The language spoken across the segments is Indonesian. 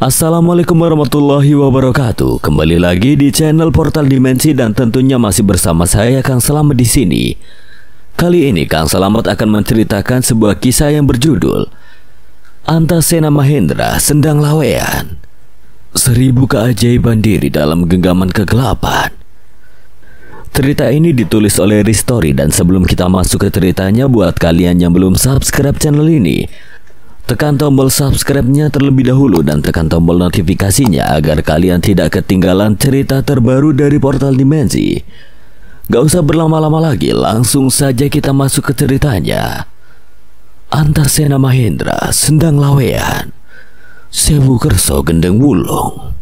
Assalamualaikum warahmatullahi wabarakatuh. Kembali lagi di channel Portal Dimensi dan tentunya masih bersama saya Kang Selamat di sini. Kali ini Kang Selamat akan menceritakan sebuah kisah yang berjudul Antasena Mahendra Sendang Lawean. 1000 keajaiban diri dalam genggaman kegelapan. Cerita ini ditulis oleh Ristori, dan sebelum kita masuk ke ceritanya, buat kalian yang belum subscribe channel ini, tekan tombol subscribe-nya terlebih dahulu dan tekan tombol notifikasinya agar kalian tidak ketinggalan cerita terbaru dari Portal Dimensi. Gak usah berlama-lama lagi, langsung saja kita masuk ke ceritanya. Antasena Mahendra Sendang Lawean, Sewu Kerso Gendeng Wulung.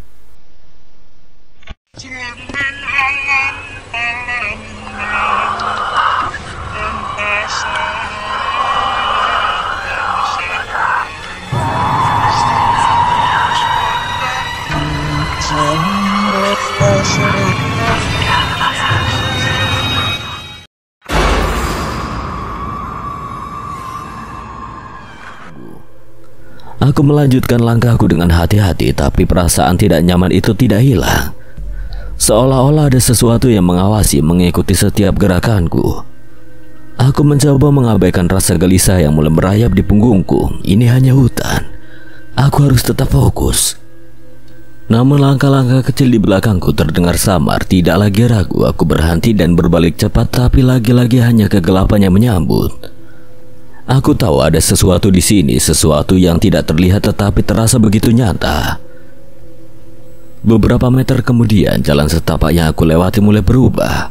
Aku melanjutkan langkahku dengan hati-hati, tapi perasaan tidak nyaman itu tidak hilang. Seolah-olah ada sesuatu yang mengawasi, mengikuti setiap gerakanku. Aku mencoba mengabaikan rasa gelisah yang mulai merayap di punggungku. Ini hanya hutan. Aku harus tetap fokus. Namun langkah-langkah kecil di belakangku terdengar samar. Tidak lagi ragu, aku berhenti dan berbalik cepat, tapi lagi-lagi hanya kegelapan yang menyambut. Aku tahu ada sesuatu di sini, sesuatu yang tidak terlihat tetapi terasa begitu nyata. Beberapa meter kemudian, jalan setapak yang aku lewati mulai berubah.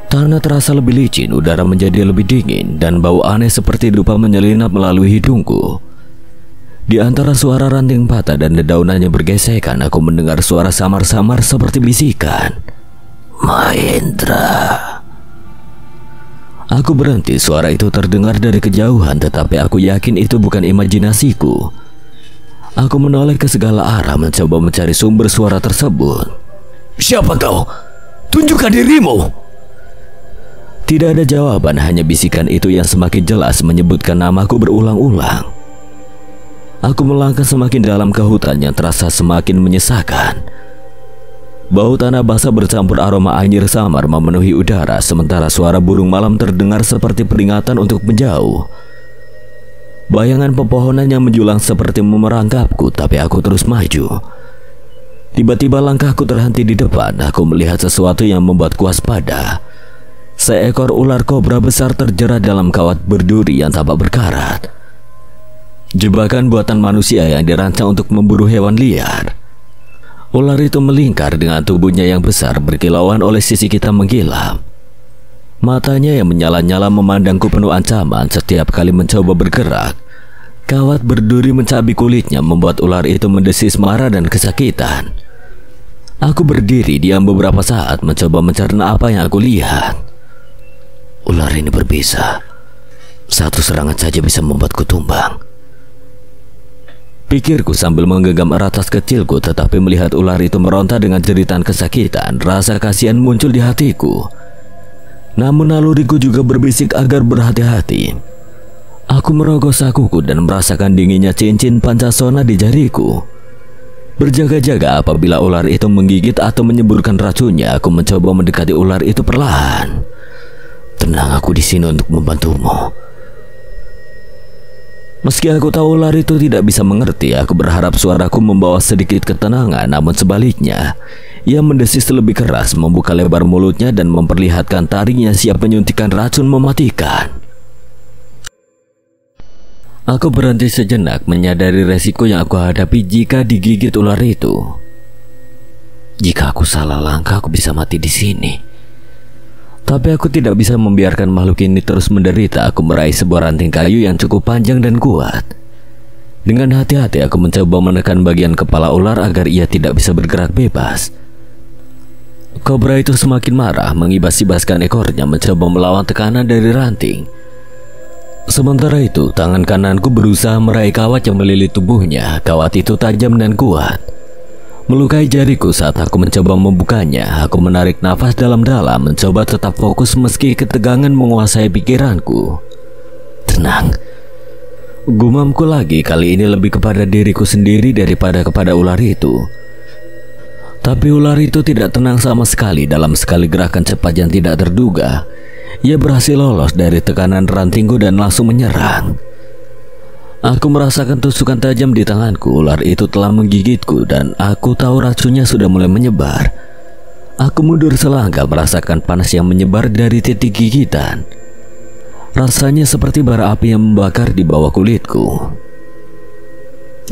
Tanah terasa lebih licin, udara menjadi lebih dingin, dan bau aneh seperti dupa menyelinap melalui hidungku. Di antara suara ranting patah dan dedaunannya bergesekan, aku mendengar suara samar-samar seperti bisikan. Mahendra. Aku berhenti, suara itu terdengar dari kejauhan, tetapi aku yakin itu bukan imajinasiku. Aku menoleh ke segala arah mencoba mencari sumber suara tersebut. Siapa kau? Tunjukkan dirimu. Tidak ada jawaban, hanya bisikan itu yang semakin jelas menyebutkan namaku berulang-ulang. Aku melangkah semakin dalam ke hutan yang terasa semakin menyesakan. Bau tanah basah bercampur aroma anjir samar memenuhi udara, sementara suara burung malam terdengar seperti peringatan untuk menjauh. Bayangan pepohonan yang menjulang seperti memerangkapku, tapi aku terus maju. Tiba-tiba langkahku terhenti di depan. Aku melihat sesuatu yang membuatku waspada. Seekor ular kobra besar terjerat dalam kawat berduri yang tampak berkarat. Jebakan buatan manusia yang dirancang untuk memburu hewan liar. Ular itu melingkar dengan tubuhnya yang besar, berkilauan oleh sisi kita mengkilap. Matanya yang menyala-nyala memandangku penuh ancaman setiap kali mencoba bergerak. Kawat berduri mencabik kulitnya, membuat ular itu mendesis marah dan kesakitan. Aku berdiri diam beberapa saat mencoba mencerna apa yang aku lihat. Ular ini berbisa. Satu serangan saja bisa membuatku tumbang, pikirku sambil menggenggam erat tas kecilku, tetapi melihat ular itu meronta dengan jeritan kesakitan, rasa kasihan muncul di hatiku. Namun naluriku juga berbisik agar berhati-hati. Aku merogoh sakuku dan merasakan dinginnya cincin pancasona di jariku. Berjaga-jaga apabila ular itu menggigit atau menyeburkan racunnya, aku mencoba mendekati ular itu perlahan. Tenang, aku di sini untuk membantumu. Meski aku tahu ular itu tidak bisa mengerti, aku berharap suaraku membawa sedikit ketenangan, namun sebaliknya, ia mendesis lebih keras, membuka lebar mulutnya dan memperlihatkan taringnya siap menyuntikkan racun mematikan. Aku berhenti sejenak, menyadari resiko yang aku hadapi jika digigit ular itu. Jika aku salah langkah, aku bisa mati di sini. Tapi aku tidak bisa membiarkan makhluk ini terus menderita. Aku meraih sebuah ranting kayu yang cukup panjang dan kuat. Dengan hati-hati aku mencoba menekan bagian kepala ular agar ia tidak bisa bergerak bebas. Kobra itu semakin marah, mengibas-ibaskan ekornya mencoba melawan tekanan dari ranting. Sementara itu, tangan kananku berusaha meraih kawat yang melilit tubuhnya. Kawat itu tajam dan kuat, melukai jariku saat aku mencoba membukanya. Aku menarik nafas dalam-dalam, mencoba tetap fokus meski ketegangan menguasai pikiranku. Tenang, Gumamku lagi, kali ini lebih kepada diriku sendiri daripada kepada ular itu. Tapi ular itu tidak tenang sama sekali. Dalam sekali gerakan cepat yang tidak terduga, ia berhasil lolos dari tekanan rantingku dan langsung menyerang. Aku merasakan tusukan tajam di tanganku. Ular itu telah menggigitku dan aku tahu racunnya sudah mulai menyebar. Aku mundur selangkah, merasakan panas yang menyebar dari titik gigitan. Rasanya seperti bara api yang membakar di bawah kulitku.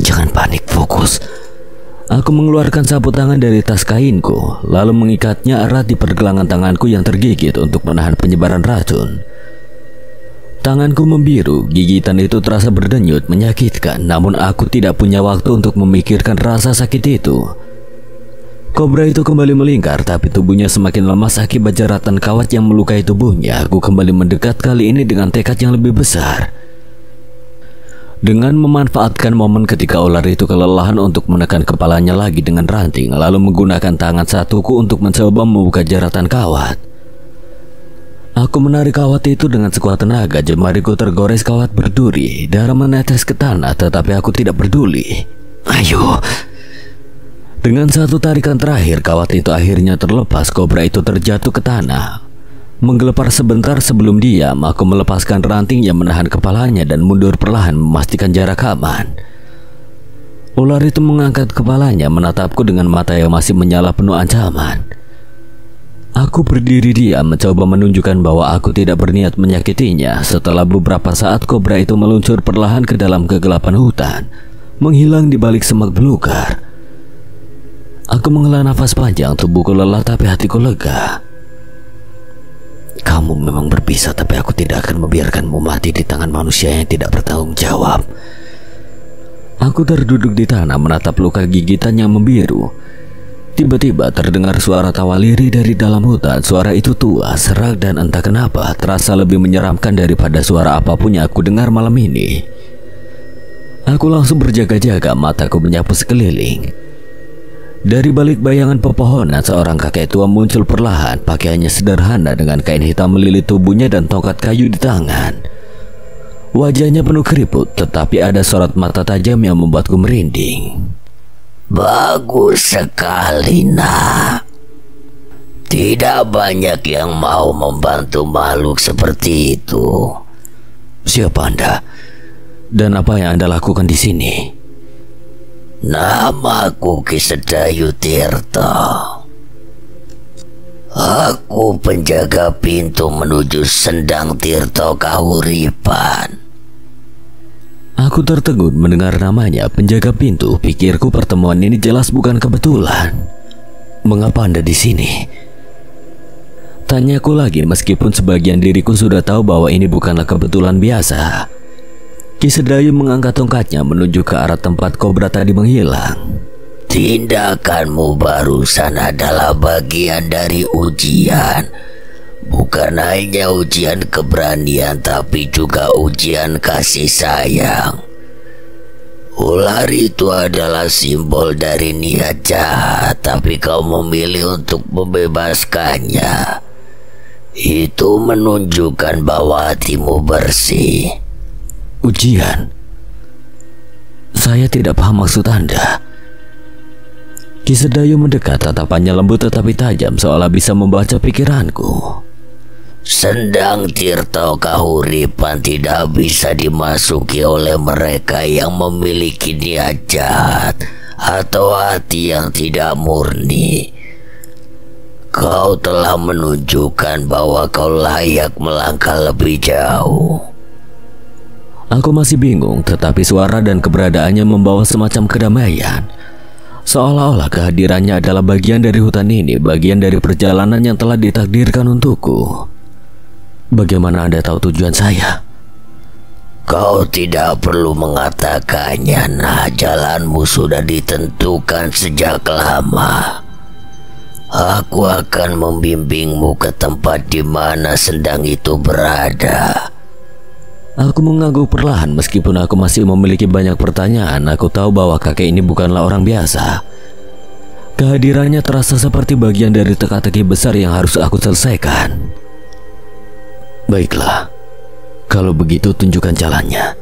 Jangan panik, fokus. Aku mengeluarkan sapu tangan dari tas kainku, lalu mengikatnya erat di pergelangan tanganku yang tergigit untuk menahan penyebaran racun. Tanganku membiru, gigitan itu terasa berdenyut menyakitkan, namun aku tidak punya waktu untuk memikirkan rasa sakit itu. Kobra itu kembali melingkar, tapi tubuhnya semakin lemas akibat jeratan kawat yang melukai tubuhnya. Aku kembali mendekat, kali ini dengan tekad yang lebih besar. Dengan memanfaatkan momen ketika ular itu kelelahan untuk menekan kepalanya lagi dengan ranting, lalu menggunakan tangan satuku untuk mencoba membuka jeratan kawat. Aku menarik kawat itu dengan sekuat tenaga, jemariku tergores kawat berduri, darah menetes ke tanah, tetapi aku tidak peduli. Ayo. Dengan satu tarikan terakhir, kawat itu akhirnya terlepas. Kobra itu terjatuh ke tanah. Menggelepar sebentar sebelum diam, aku melepaskan ranting yang menahan kepalanya dan mundur perlahan memastikan jarak aman. Ular itu mengangkat kepalanya, menatapku dengan mata yang masih menyala penuh ancaman. Aku berdiri diam, mencoba menunjukkan bahwa aku tidak berniat menyakitinya. Setelah beberapa saat, kobra itu meluncur perlahan ke dalam kegelapan hutan, menghilang di balik semak belukar. Aku menghela nafas panjang, tubuhku lelah tapi hatiku lega. Kamu memang berbisa, tapi aku tidak akan membiarkanmu mati di tangan manusia yang tidak bertanggung jawab. Aku terduduk di tanah menatap luka gigitan yang membiru. Tiba-tiba terdengar suara tawa lirih dari dalam hutan. Suara itu tua, serak dan entah kenapa terasa lebih menyeramkan daripada suara apapun yang aku dengar malam ini. Aku langsung berjaga-jaga, mataku menyapu sekeliling. Dari balik bayangan pepohonan, seorang kakek tua muncul perlahan. Pakaiannya sederhana dengan kain hitam melilit tubuhnya dan tongkat kayu di tangan. Wajahnya penuh keriput, tetapi ada sorot mata tajam yang membuatku merinding. Bagus sekali, nak. Tidak banyak yang mau membantu makhluk seperti itu. Siapa Anda? Dan apa yang Anda lakukan di sini? Namaku Ki Sedayu Tirta. Aku penjaga pintu menuju Sendang Tirta Kahuripan. Aku tertegun mendengar namanya, penjaga pintu. Pikirku pertemuan ini jelas bukan kebetulan. Mengapa Anda di sini? Tanyaku lagi, meskipun sebagian diriku sudah tahu bahwa ini bukanlah kebetulan biasa. Ki Sedayu mengangkat tongkatnya menuju ke arah tempat kobra tadi menghilang. Tindakanmu barusan adalah bagian dari ujian. Bukan hanya ujian keberanian, tapi juga ujian kasih sayang. Ular itu adalah simbol dari niat jahat, tapi kau memilih untuk membebaskannya. Itu menunjukkan bahwa hatimu bersih. Ujian? Saya tidak paham maksud Anda. Ki Sedayu mendekat, tatapannya lembut tetapi tajam, seolah bisa membaca pikiranku. Sendang Tirta Kahuripan tidak bisa dimasuki oleh mereka yang memiliki niat jahat atau hati yang tidak murni. Kau telah menunjukkan bahwa kau layak melangkah lebih jauh. Aku masih bingung, tetapi suara dan keberadaannya membawa semacam kedamaian. Seolah-olah kehadirannya adalah bagian dari hutan ini, bagian dari perjalanan yang telah ditakdirkan untukku. Bagaimana Anda tahu tujuan saya? Kau tidak perlu mengatakannya, nah, jalanmu sudah ditentukan sejak lama. Aku akan membimbingmu ke tempat di mana sendang itu berada. Aku mengangguk perlahan, meskipun aku masih memiliki banyak pertanyaan. Aku tahu bahwa kakek ini bukanlah orang biasa. Kehadirannya terasa seperti bagian dari teka-teki besar yang harus aku selesaikan. Baiklah, kalau begitu tunjukkan jalannya.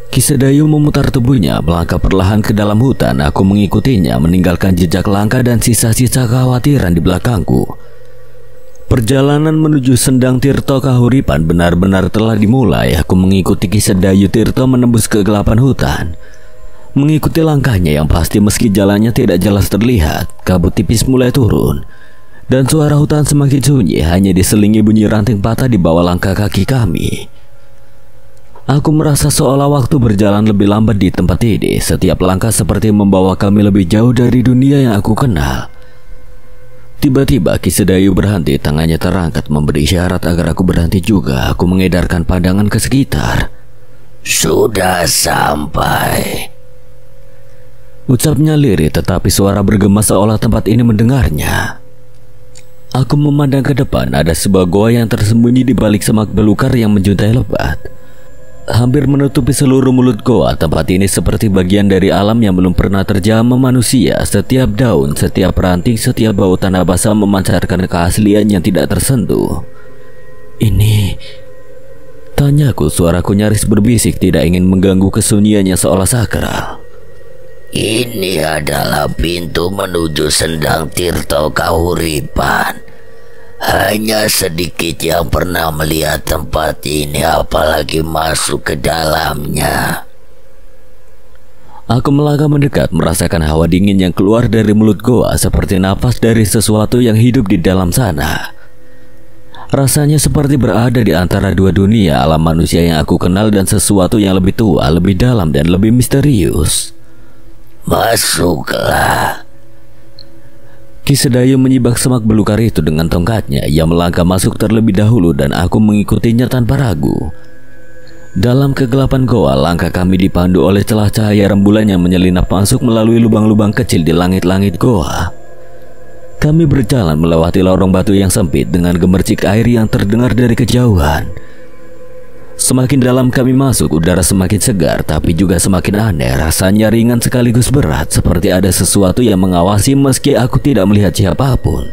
Ki Sedayu memutar tubuhnya melangkah perlahan ke dalam hutan. Aku mengikutinya, meninggalkan jejak langkah dan sisa-sisa kekhawatiran di belakangku. Perjalanan menuju Sendang Tirto Kahuripan benar-benar telah dimulai. Aku mengikuti Ki Sedayu Tirto menembus kegelapan hutan. Mengikuti langkahnya yang pasti meski jalannya tidak jelas terlihat. Kabut tipis mulai turun dan suara hutan semakin sunyi, hanya diselingi bunyi ranting patah di bawah langkah kaki kami. Aku merasa seolah waktu berjalan lebih lambat di tempat ini. Setiap langkah seperti membawa kami lebih jauh dari dunia yang aku kenal. Tiba-tiba Ki Sedayu berhenti, tangannya terangkat memberi isyarat agar aku berhenti juga. Aku mengedarkan pandangan ke sekitar. Sudah sampai, ucapnya lirih, tetapi suara bergema seolah tempat ini mendengarnya. Aku memandang ke depan, ada sebuah goa yang tersembunyi di balik semak belukar yang menjuntai lebat. Hampir menutupi seluruh mulut goa. Tempat ini seperti bagian dari alam yang belum pernah terjamah manusia. Setiap daun, setiap ranting, setiap bau tanah basah memancarkan keaslian yang tidak tersentuh. Ini, tanyaku, suaraku nyaris berbisik, tidak ingin mengganggu kesunyiannya seolah sakral. Ini adalah pintu menuju Sendang Tirto Kahuripan. Hanya sedikit yang pernah melihat tempat ini, apalagi masuk ke dalamnya. Aku melangkah mendekat, merasakan hawa dingin yang keluar dari mulut goa seperti napas dari sesuatu yang hidup di dalam sana. Rasanya seperti berada di antara dua dunia, alam manusia yang aku kenal dan sesuatu yang lebih tua, lebih dalam dan lebih misterius. Masuklah. Ki Sedayu menyibak semak belukar itu dengan tongkatnya. Ia melangkah masuk terlebih dahulu dan aku mengikutinya tanpa ragu. Dalam kegelapan goa, langkah kami dipandu oleh celah cahaya rembulan yang menyelinap masuk melalui lubang-lubang kecil di langit-langit goa. Kami berjalan melewati lorong batu yang sempit dengan gemercik air yang terdengar dari kejauhan. Semakin dalam kami masuk, udara semakin segar tapi juga semakin aneh. Rasanya ringan sekaligus berat, seperti ada sesuatu yang mengawasi meski aku tidak melihat siapapun.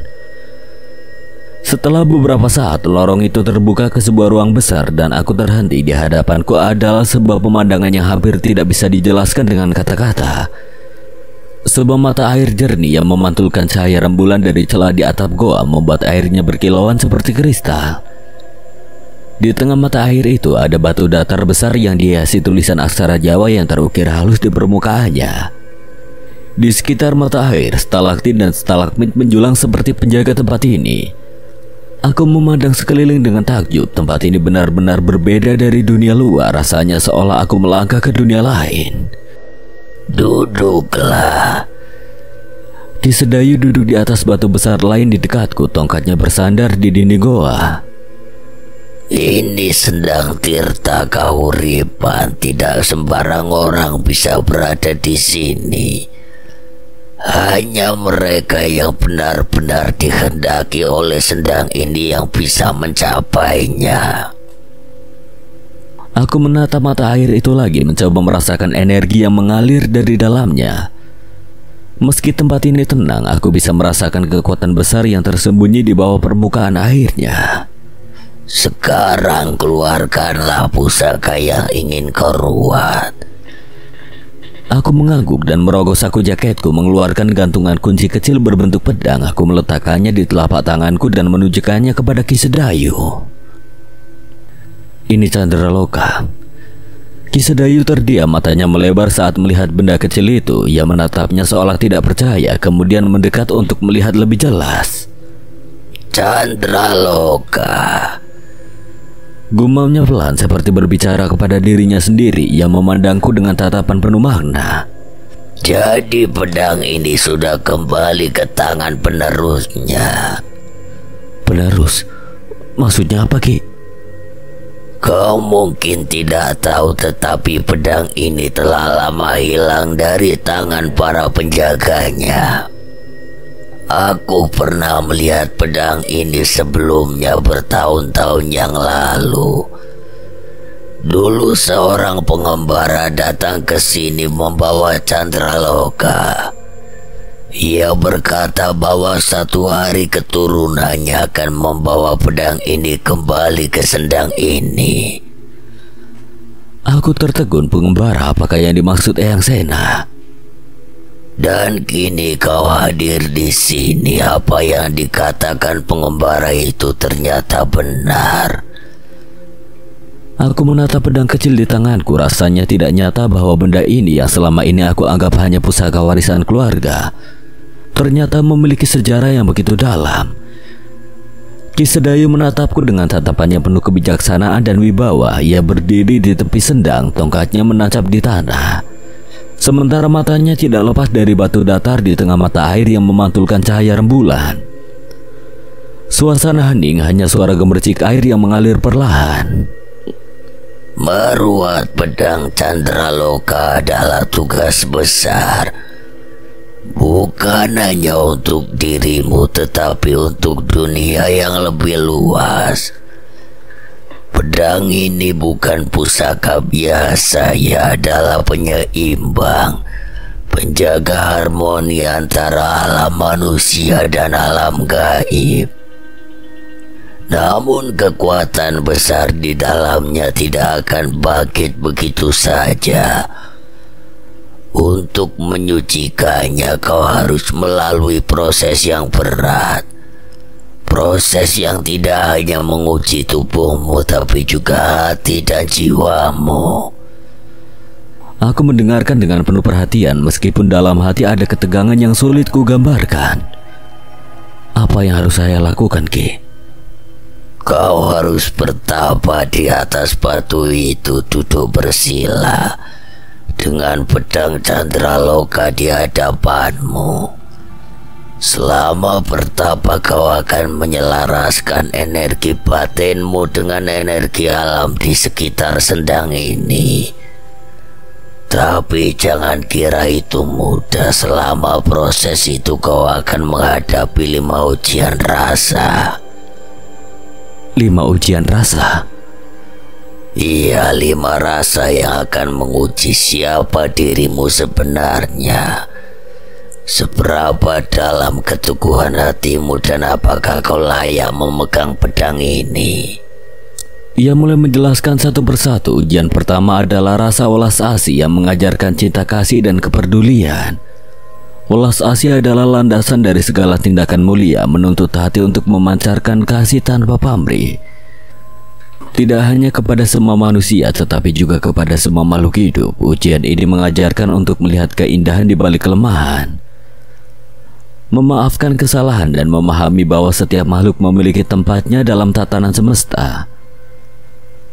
Setelah beberapa saat, lorong itu terbuka ke sebuah ruang besar dan aku terhenti. Di hadapanku adalah sebuah pemandangan yang hampir tidak bisa dijelaskan dengan kata-kata. Sebuah mata air jernih yang memantulkan cahaya rembulan dari celah di atap goa membuat airnya berkilauan seperti kristal. Di tengah mata air itu ada batu datar besar yang dihiasi tulisan aksara Jawa yang terukir halus di permukaannya. Di sekitar mata air, stalaktit dan stalagmit menjulang seperti penjaga tempat ini. Aku memandang sekeliling dengan takjub. Tempat ini benar-benar berbeda dari dunia luar. Rasanya seolah aku melangkah ke dunia lain. Duduklah. Ki Sedayu duduk di atas batu besar lain di dekatku. Tongkatnya bersandar di dinding goa. Ini Sendang Tirta Kahuripan. Tidak sembarang orang bisa berada di sini. Hanya mereka yang benar-benar dikehendaki oleh sendang ini yang bisa mencapainya. Aku menatap mata air itu lagi, mencoba merasakan energi yang mengalir dari dalamnya. Meski tempat ini tenang, aku bisa merasakan kekuatan besar yang tersembunyi di bawah permukaan airnya. Sekarang keluarkanlah pusaka yang ingin kau ruat. Aku mengangguk dan merogoh saku jaketku, mengeluarkan gantungan kunci kecil berbentuk pedang. Aku meletakkannya di telapak tanganku dan menunjukkannya kepada Ki Sedayu. Ini Candraloka. Ki Sedayu terdiam, matanya melebar saat melihat benda kecil itu. Ia menatapnya seolah tidak percaya, kemudian mendekat untuk melihat lebih jelas. Candraloka, gumamnya pelan seperti berbicara kepada dirinya sendiri. Ia memandangku dengan tatapan penuh makna. jadi pedang ini sudah kembali ke tangan penerusnya. Penerus? Maksudnya apa, Ki? Kau mungkin tidak tahu, tetapi pedang ini telah lama hilang dari tangan para penjaganya. Aku pernah melihat pedang ini sebelumnya bertahun-tahun yang lalu. Dulu seorang pengembara datang ke sini membawa Candraloka. Ia berkata bahwa satu hari keturunannya akan membawa pedang ini kembali ke sendang ini. Aku tertegun pengembara, apakah yang dimaksud Eyang Sena? Dan kini kau hadir di sini. Apa yang dikatakan pengembara itu ternyata benar. Aku menatap pedang kecil di tanganku. Rasanya tidak nyata bahwa benda ini yang selama ini aku anggap hanya pusaka warisan keluarga ternyata memiliki sejarah yang begitu dalam. Ki Sedayu menatapku dengan tatapan yang penuh kebijaksanaan dan wibawa. Ia berdiri di tepi sendang, tongkatnya menancap di tanah. Sementara matanya tidak lepas dari batu datar di tengah mata air yang memantulkan cahaya rembulan. Suasana hening, hanya suara gemercik air yang mengalir perlahan. Meruat pedang Candraloka adalah tugas besar. Bukan hanya untuk dirimu, tetapi untuk dunia yang lebih luas. Pedang ini bukan pusaka biasa, ia adalah penyeimbang, penjaga harmoni antara alam manusia dan alam gaib. Namun kekuatan besar di dalamnya tidak akan bangkit begitu saja. Untuk menyucikannya kau harus melalui proses yang berat. Proses yang tidak hanya menguji tubuhmu, tapi juga hati dan jiwamu. Aku mendengarkan dengan penuh perhatian, meskipun dalam hati ada ketegangan yang sulit kugambarkan. Apa yang harus saya lakukan, Ki? Kau harus bertapa di atas batu itu, duduk bersila dengan pedang Candraloka di hadapanmu. Selama bertapa kau akan menyelaraskan energi batinmu dengan energi alam di sekitar sendang ini. Tapi jangan kira itu mudah. Selama proses itu kau akan menghadapi 5 ujian rasa. 5 ujian rasa? Iya, 5 rasa yang akan menguji siapa dirimu sebenarnya. Seberapa dalam keteguhan hatimu dan apakah kau layak memegang pedang ini. Ia mulai menjelaskan satu persatu. Ujian pertama adalah rasa welas asih yang mengajarkan cinta kasih dan kepedulian. Welas asih adalah landasan dari segala tindakan mulia, menuntut hati untuk memancarkan kasih tanpa pamrih. Tidak hanya kepada semua manusia, tetapi juga kepada semua makhluk hidup. Ujian ini mengajarkan untuk melihat keindahan di balik kelemahan, memaafkan kesalahan, dan memahami bahwa setiap makhluk memiliki tempatnya dalam tatanan semesta.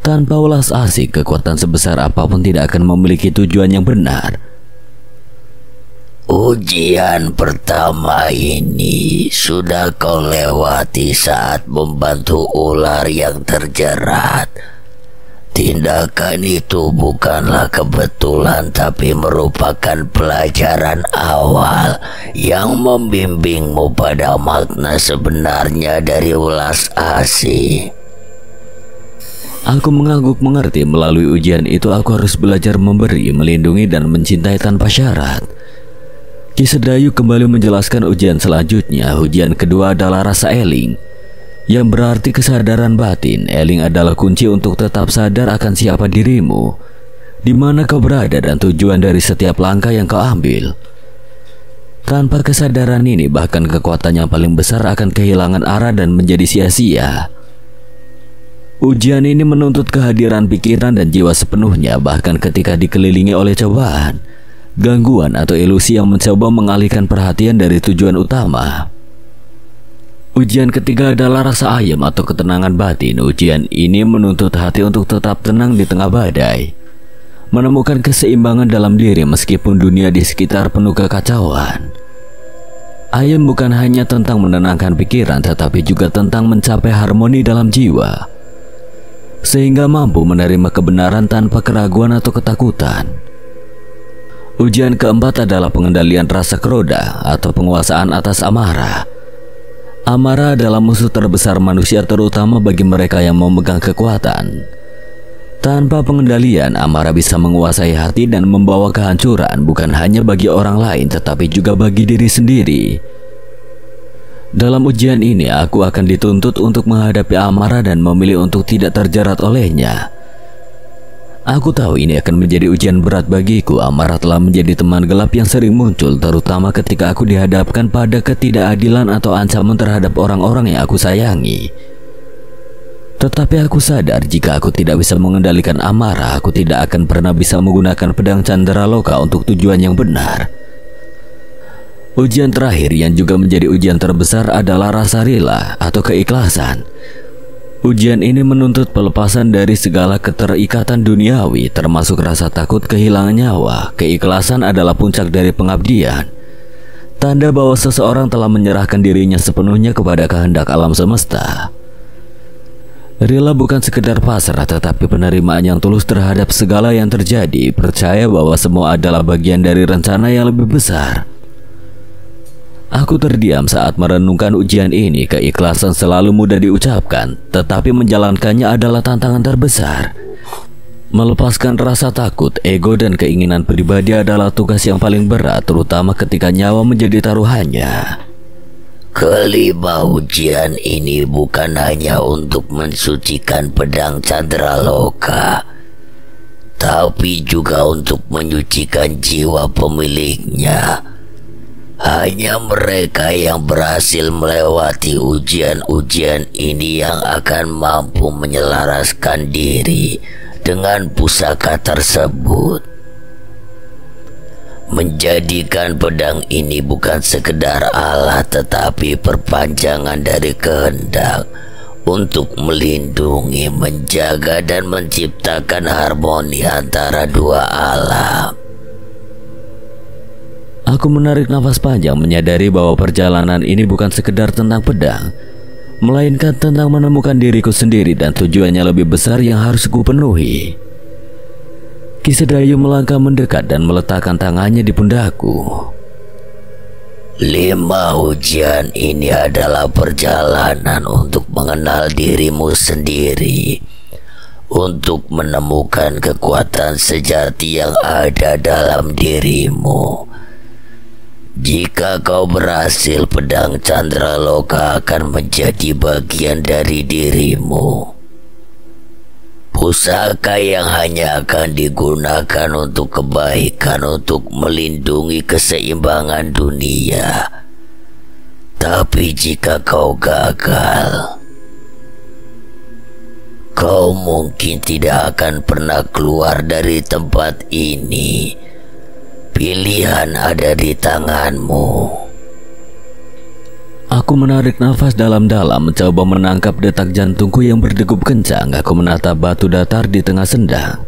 Tanpa welas asih, kekuatan sebesar apapun tidak akan memiliki tujuan yang benar. Ujian pertama ini sudah kau lewati saat membantu ular yang terjerat. Tindakan itu bukanlah kebetulan, tapi merupakan pelajaran awal yang membimbingmu pada makna sebenarnya dari welas asih. Aku mengangguk mengerti. Melalui ujian itu aku harus belajar memberi, melindungi, dan mencintai tanpa syarat. Ki Sedayu kembali menjelaskan ujian selanjutnya. Ujian kedua adalah rasa eling, yang berarti kesadaran batin. Eling adalah kunci untuk tetap sadar akan siapa dirimu, di mana kau berada, dan tujuan dari setiap langkah yang kau ambil. Tanpa kesadaran ini, bahkan kekuatan yang paling besar akan kehilangan arah dan menjadi sia-sia. Ujian ini menuntut kehadiran pikiran dan jiwa sepenuhnya, bahkan ketika dikelilingi oleh cobaan, gangguan, atau ilusi yang mencoba mengalihkan perhatian dari tujuan utama. Ujian ketiga adalah rasa ayem atau ketenangan batin. Ujian ini menuntut hati untuk tetap tenang di tengah badai, menemukan keseimbangan dalam diri meskipun dunia di sekitar penuh kekacauan. Ayem bukan hanya tentang menenangkan pikiran, tetapi juga tentang mencapai harmoni dalam jiwa, sehingga mampu menerima kebenaran tanpa keraguan atau ketakutan. Ujian keempat adalah pengendalian rasa keroda atau penguasaan atas amarah. Amarah adalah musuh terbesar manusia, terutama bagi mereka yang memegang kekuatan. Tanpa pengendalian, amarah bisa menguasai hati dan membawa kehancuran, bukan hanya bagi orang lain tetapi juga bagi diri sendiri. Dalam ujian ini, aku akan dituntut untuk menghadapi amarah dan memilih untuk tidak terjerat olehnya. Aku tahu ini akan menjadi ujian berat bagiku. Amarah telah menjadi teman gelap yang sering muncul, terutama ketika aku dihadapkan pada ketidakadilan atau ancaman terhadap orang-orang yang aku sayangi. Tetapi aku sadar jika aku tidak bisa mengendalikan amarah, aku tidak akan pernah bisa menggunakan pedang Candraloka untuk tujuan yang benar. Ujian terakhir yang juga menjadi ujian terbesar adalah rasa rela atau keikhlasan. Ujian ini menuntut pelepasan dari segala keterikatan duniawi, termasuk rasa takut kehilangan nyawa. Keikhlasan adalah puncak dari pengabdian, tanda bahwa seseorang telah menyerahkan dirinya sepenuhnya kepada kehendak alam semesta. Rela bukan sekedar pasrah, tetapi penerimaan yang tulus terhadap segala yang terjadi, percaya bahwa semua adalah bagian dari rencana yang lebih besar. Aku terdiam saat merenungkan ujian ini. Keikhlasan selalu mudah diucapkan, tetapi menjalankannya adalah tantangan terbesar. Melepaskan rasa takut, ego, dan keinginan pribadi adalah tugas yang paling berat, terutama ketika nyawa menjadi taruhannya. Kelima ujian ini bukan hanya untuk mensucikan pedang Candraloka, tapi juga untuk menyucikan jiwa pemiliknya. Hanya mereka yang berhasil melewati ujian-ujian ini yang akan mampu menyelaraskan diri dengan pusaka tersebut. Menjadikan pedang ini bukan sekedar alat, tetapi perpanjangan dari kehendak untuk melindungi, menjaga, dan menciptakan harmoni antara dua alam. Aku menarik nafas panjang, menyadari bahwa perjalanan ini bukan sekedar tentang pedang, melainkan tentang menemukan diriku sendiri dan tujuannya lebih besar yang harus kupenuhi. Ki Sedayu melangkah mendekat dan meletakkan tangannya di pundakku. 5 ujian ini adalah perjalanan untuk mengenal dirimu sendiri, untuk menemukan kekuatan sejati yang ada dalam dirimu. Jika kau berhasil, pedang Candraloka akan menjadi bagian dari dirimu. Pusaka yang hanya akan digunakan untuk kebaikan, untuk melindungi keseimbangan dunia. Tapi jika kau gagal, kau mungkin tidak akan pernah keluar dari tempat ini. Pilihan ada di tanganmu. Aku menarik nafas dalam-dalam, mencoba menangkap detak jantungku yang berdegup kencang. Aku menatap batu datar di tengah sendang,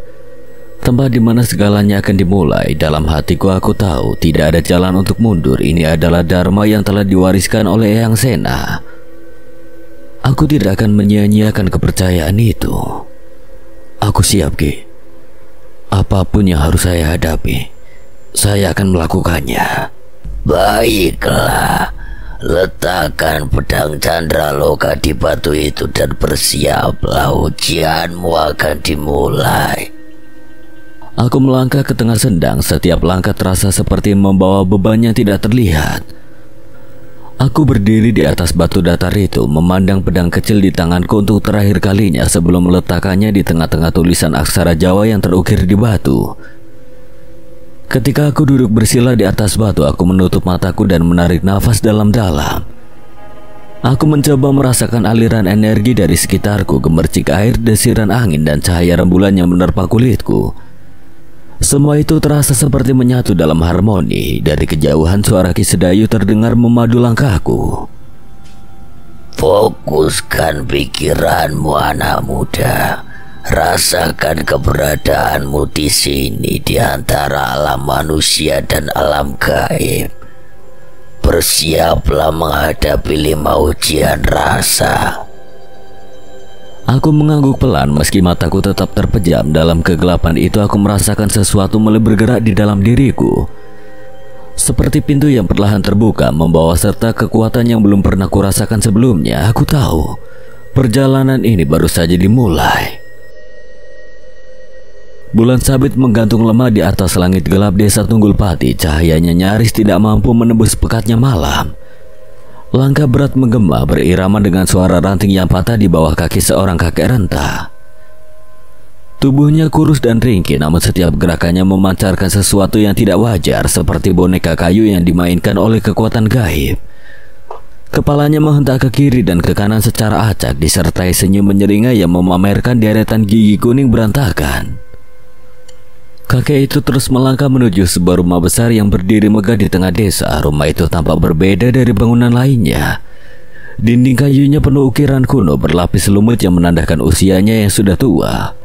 tempat di mana segalanya akan dimulai. Dalam hatiku aku tahu tidak ada jalan untuk mundur. Ini adalah dharma yang telah diwariskan oleh Eyang Sena. Aku tidak akan menyia-nyiakan kepercayaan itu. Aku siap, Ki. Apapun yang harus saya hadapi, saya akan melakukannya. Baiklah, letakkan pedang Candraloka di batu itu dan bersiaplah, ujianmu akan dimulai. Aku melangkah ke tengah sendang. Setiap langkah terasa seperti membawa beban yang tidak terlihat. Aku berdiri di atas batu datar itu, memandang pedang kecil di tanganku untuk terakhir kalinya sebelum meletakkannya di tengah-tengah tulisan aksara Jawa yang terukir di batu. Ketika aku duduk bersila di atas batu, aku menutup mataku dan menarik nafas dalam-dalam. Aku mencoba merasakan aliran energi dari sekitarku, gemercik air, desiran angin, dan cahaya rembulan yang menerpa kulitku. Semua itu terasa seperti menyatu dalam harmoni. Dari kejauhan suara Ki Sedayu terdengar memadu langkahku. Fokuskan pikiranmu, anak muda. Rasakan keberadaanmu di sini, di antara alam manusia dan alam gaib. Bersiaplah menghadapi 5 ujian rasa. Aku mengangguk pelan meski mataku tetap terpejam. Dalam kegelapan itu aku merasakan sesuatu mulai bergerak di dalam diriku. Seperti pintu yang perlahan terbuka, membawa serta kekuatan yang belum pernah kurasakan sebelumnya. Aku tahu perjalanan ini baru saja dimulai. Bulan sabit menggantung lemah di atas langit gelap desa Tunggulpati. Cahayanya nyaris tidak mampu menembus pekatnya malam. Langkah berat menggema berirama dengan suara ranting yang patah di bawah kaki seorang kakek renta. Tubuhnya kurus dan ringkih, namun setiap gerakannya memancarkan sesuatu yang tidak wajar, seperti boneka kayu yang dimainkan oleh kekuatan gaib. Kepalanya menghentak ke kiri dan ke kanan secara acak, disertai senyum menyeringai yang memamerkan deretan gigi kuning berantakan. Kakek itu terus melangkah menuju sebuah rumah besar yang berdiri megah di tengah desa. Rumah itu tampak berbeda dari bangunan lainnya. Dinding kayunya penuh ukiran kuno berlapis lumut yang menandakan usianya yang sudah tua.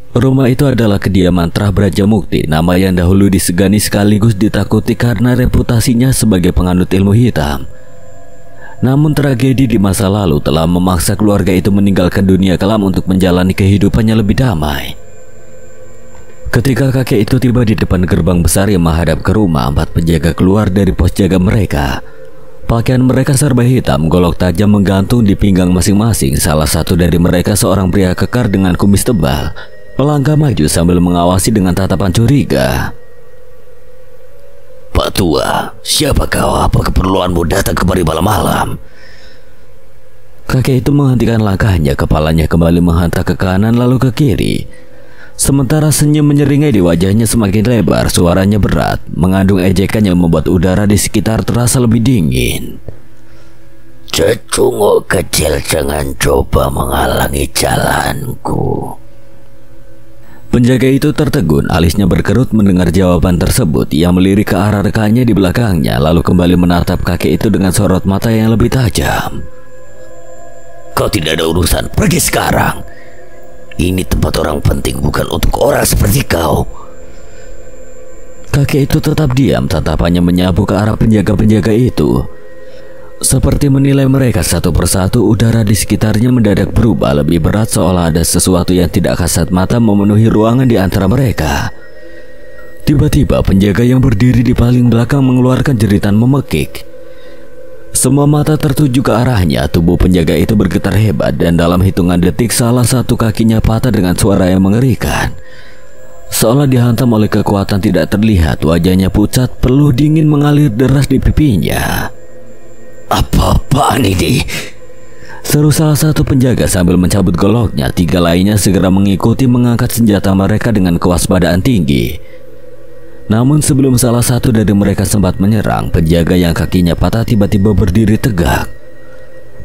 Rumah itu adalah kediaman Trah Brajamukti, nama yang dahulu disegani sekaligus ditakuti karena reputasinya sebagai penganut ilmu hitam. Namun tragedi di masa lalu telah memaksa keluarga itu meninggalkan dunia kelam untuk menjalani kehidupannya lebih damai. Ketika kakek itu tiba di depan gerbang besar yang menghadap ke rumah, 4 penjaga keluar dari pos jaga mereka. Pakaian mereka serba hitam, golok tajam menggantung di pinggang masing-masing. Salah satu dari mereka seorang pria kekar dengan kumis tebal. Melangkah maju sambil mengawasi dengan tatapan curiga. Pak Tua, siapa kau? Apa keperluanmu datang kemari malam-malam? Kakek itu menghentikan langkahnya, kepalanya kembali menghantar ke kanan lalu ke kiri. Sementara senyum menyeringai di wajahnya semakin lebar, suaranya berat, mengandung ejekan yang membuat udara di sekitar terasa lebih dingin. Cecungu kecil, jangan coba menghalangi jalanku. Penjaga itu tertegun, alisnya berkerut mendengar jawaban tersebut. Ia melirik ke arah rekannya di belakangnya, lalu kembali menatap kakek itu dengan sorot mata yang lebih tajam. Kau tidak ada urusan, pergi sekarang. Ini tempat orang penting, bukan untuk orang seperti kau. Kakek itu tetap diam, tatapannya menyapu ke arah penjaga-penjaga itu. Seperti menilai mereka satu persatu, udara di sekitarnya mendadak berubah lebih berat, seolah ada sesuatu yang tidak kasat mata memenuhi ruangan di antara mereka. Tiba-tiba penjaga yang berdiri di paling belakang mengeluarkan jeritan memekik. Semua mata tertuju ke arahnya. Tubuh penjaga itu bergetar hebat dan dalam hitungan detik salah satu kakinya patah dengan suara yang mengerikan. Seolah dihantam oleh kekuatan tidak terlihat, wajahnya pucat, peluh dingin mengalir deras di pipinya. Apa-apaan ini? Seru salah satu penjaga sambil mencabut goloknya. 3 lainnya segera mengikuti, mengangkat senjata mereka dengan kewaspadaan tinggi. Namun sebelum salah satu dari mereka sempat menyerang, penjaga yang kakinya patah tiba-tiba berdiri tegak.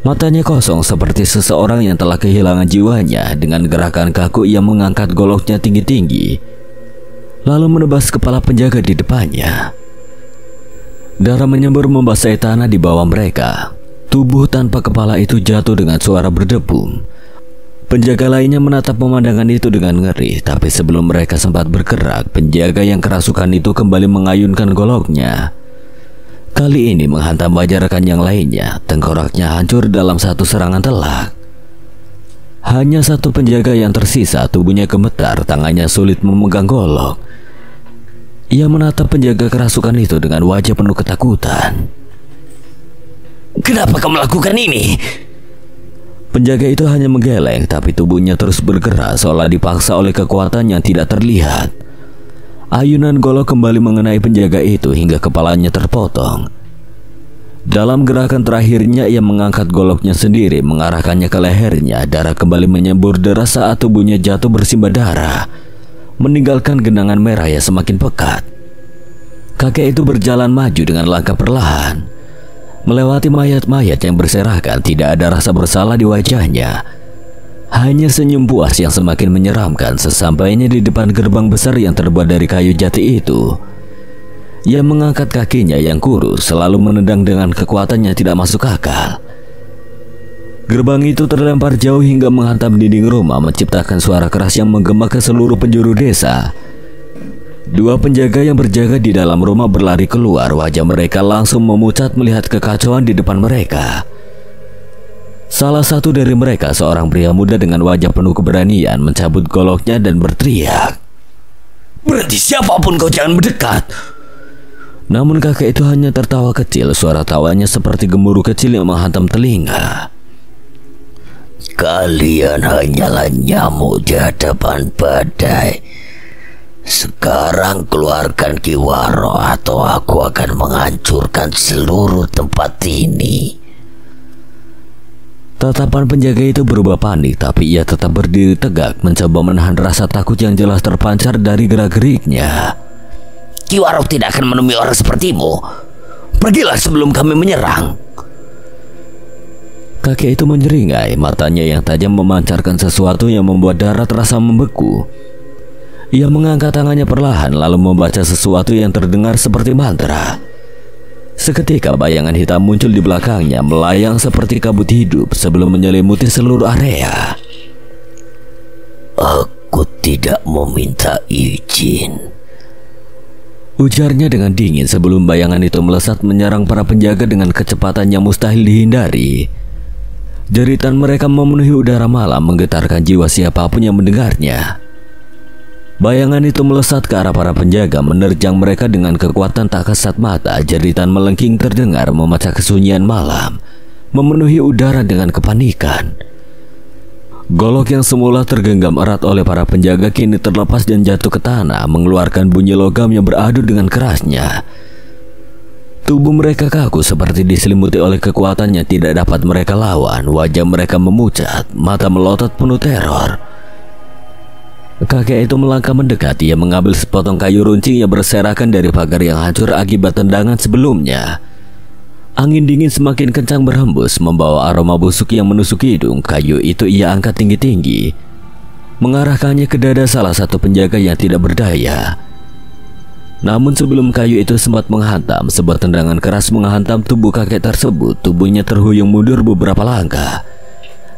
Matanya kosong seperti seseorang yang telah kehilangan jiwanya. Dengan gerakan kaku ia mengangkat goloknya tinggi-tinggi, lalu menebas kepala penjaga di depannya. Darah menyembur membasahi tanah di bawah mereka. Tubuh tanpa kepala itu jatuh dengan suara berdebum. Penjaga lainnya menatap pemandangan itu dengan ngeri, tapi sebelum mereka sempat bergerak, penjaga yang kerasukan itu kembali mengayunkan goloknya. Kali ini menghantam wajah rekan yang lainnya. Tengkoraknya hancur dalam satu serangan telak. Hanya satu penjaga yang tersisa, tubuhnya gemetar, tangannya sulit memegang golok. Ia menatap penjaga kerasukan itu dengan wajah penuh ketakutan. Kenapa kau melakukan ini? Penjaga itu hanya menggeleng, tapi tubuhnya terus bergerak seolah dipaksa oleh kekuatan yang tidak terlihat. Ayunan golok kembali mengenai penjaga itu hingga kepalanya terpotong. Dalam gerakan terakhirnya ia mengangkat goloknya sendiri, mengarahkannya ke lehernya. Darah kembali menyembur deras saat tubuhnya jatuh bersimbah darah, meninggalkan genangan merah yang semakin pekat. Kakek itu berjalan maju dengan langkah perlahan, melewati mayat-mayat yang berserakan. Tidak ada rasa bersalah di wajahnya, hanya senyum puas yang semakin menyeramkan. Sesampainya di depan gerbang besar yang terbuat dari kayu jati itu, ia mengangkat kakinya yang kurus, selalu menendang dengan kekuatan yang tidak masuk akal. Gerbang itu terlempar jauh hingga menghantam dinding rumah, menciptakan suara keras yang menggema ke seluruh penjuru desa. 2 penjaga yang berjaga di dalam rumah berlari keluar. Wajah mereka langsung memucat melihat kekacauan di depan mereka. Salah satu dari mereka, seorang pria muda dengan wajah penuh keberanian, mencabut goloknya dan berteriak, "Berhenti, siapapun kau, jangan mendekat!" Namun kakek itu hanya tertawa kecil. Suara tawanya seperti gemuruh kecil yang menghantam telinga. Kalian hanyalah nyamuk di hadapan badai. Sekarang keluarkan Kiwaro atau aku akan menghancurkan seluruh tempat ini. Tatapan penjaga itu berubah panik, tapi ia tetap berdiri tegak, mencoba menahan rasa takut yang jelas terpancar dari gerak-geriknya. Ki Waro tidak akan menemui orang sepertimu. Pergilah sebelum kami menyerang. Kakek itu menyeringai, matanya yang tajam memancarkan sesuatu yang membuat darah terasa membeku. Ia mengangkat tangannya perlahan lalu membaca sesuatu yang terdengar seperti mantra. Seketika bayangan hitam muncul di belakangnya, melayang seperti kabut hidup sebelum menyelimuti seluruh area. Aku tidak meminta izin, ujarnya dengan dingin sebelum bayangan itu melesat menyerang para penjaga dengan kecepatan yang mustahil dihindari. Jeritan mereka memenuhi udara malam, menggetarkan jiwa siapapun yang mendengarnya. Bayangan itu melesat ke arah para penjaga, menerjang mereka dengan kekuatan tak kasat mata. Jeritan melengking terdengar memecah kesunyian malam, memenuhi udara dengan kepanikan. Golok yang semula tergenggam erat oleh para penjaga kini terlepas dan jatuh ke tanah, mengeluarkan bunyi logam yang beradu dengan kerasnya. Tubuh mereka kaku seperti diselimuti oleh kekuatan yang tidak dapat mereka lawan. Wajah mereka memucat, mata melotot penuh teror. Kakek itu melangkah mendekat. Ia mengambil sepotong kayu runcing yang berserakan dari pagar yang hancur akibat tendangan sebelumnya. Angin dingin semakin kencang berhembus, membawa aroma busuk yang menusuk hidung. Kayu itu ia angkat tinggi-tinggi, mengarahkannya ke dada salah satu penjaga yang tidak berdaya. Namun sebelum kayu itu sempat menghantam, sebuah tendangan keras menghantam tubuh kakek tersebut. Tubuhnya terhuyung mundur beberapa langkah.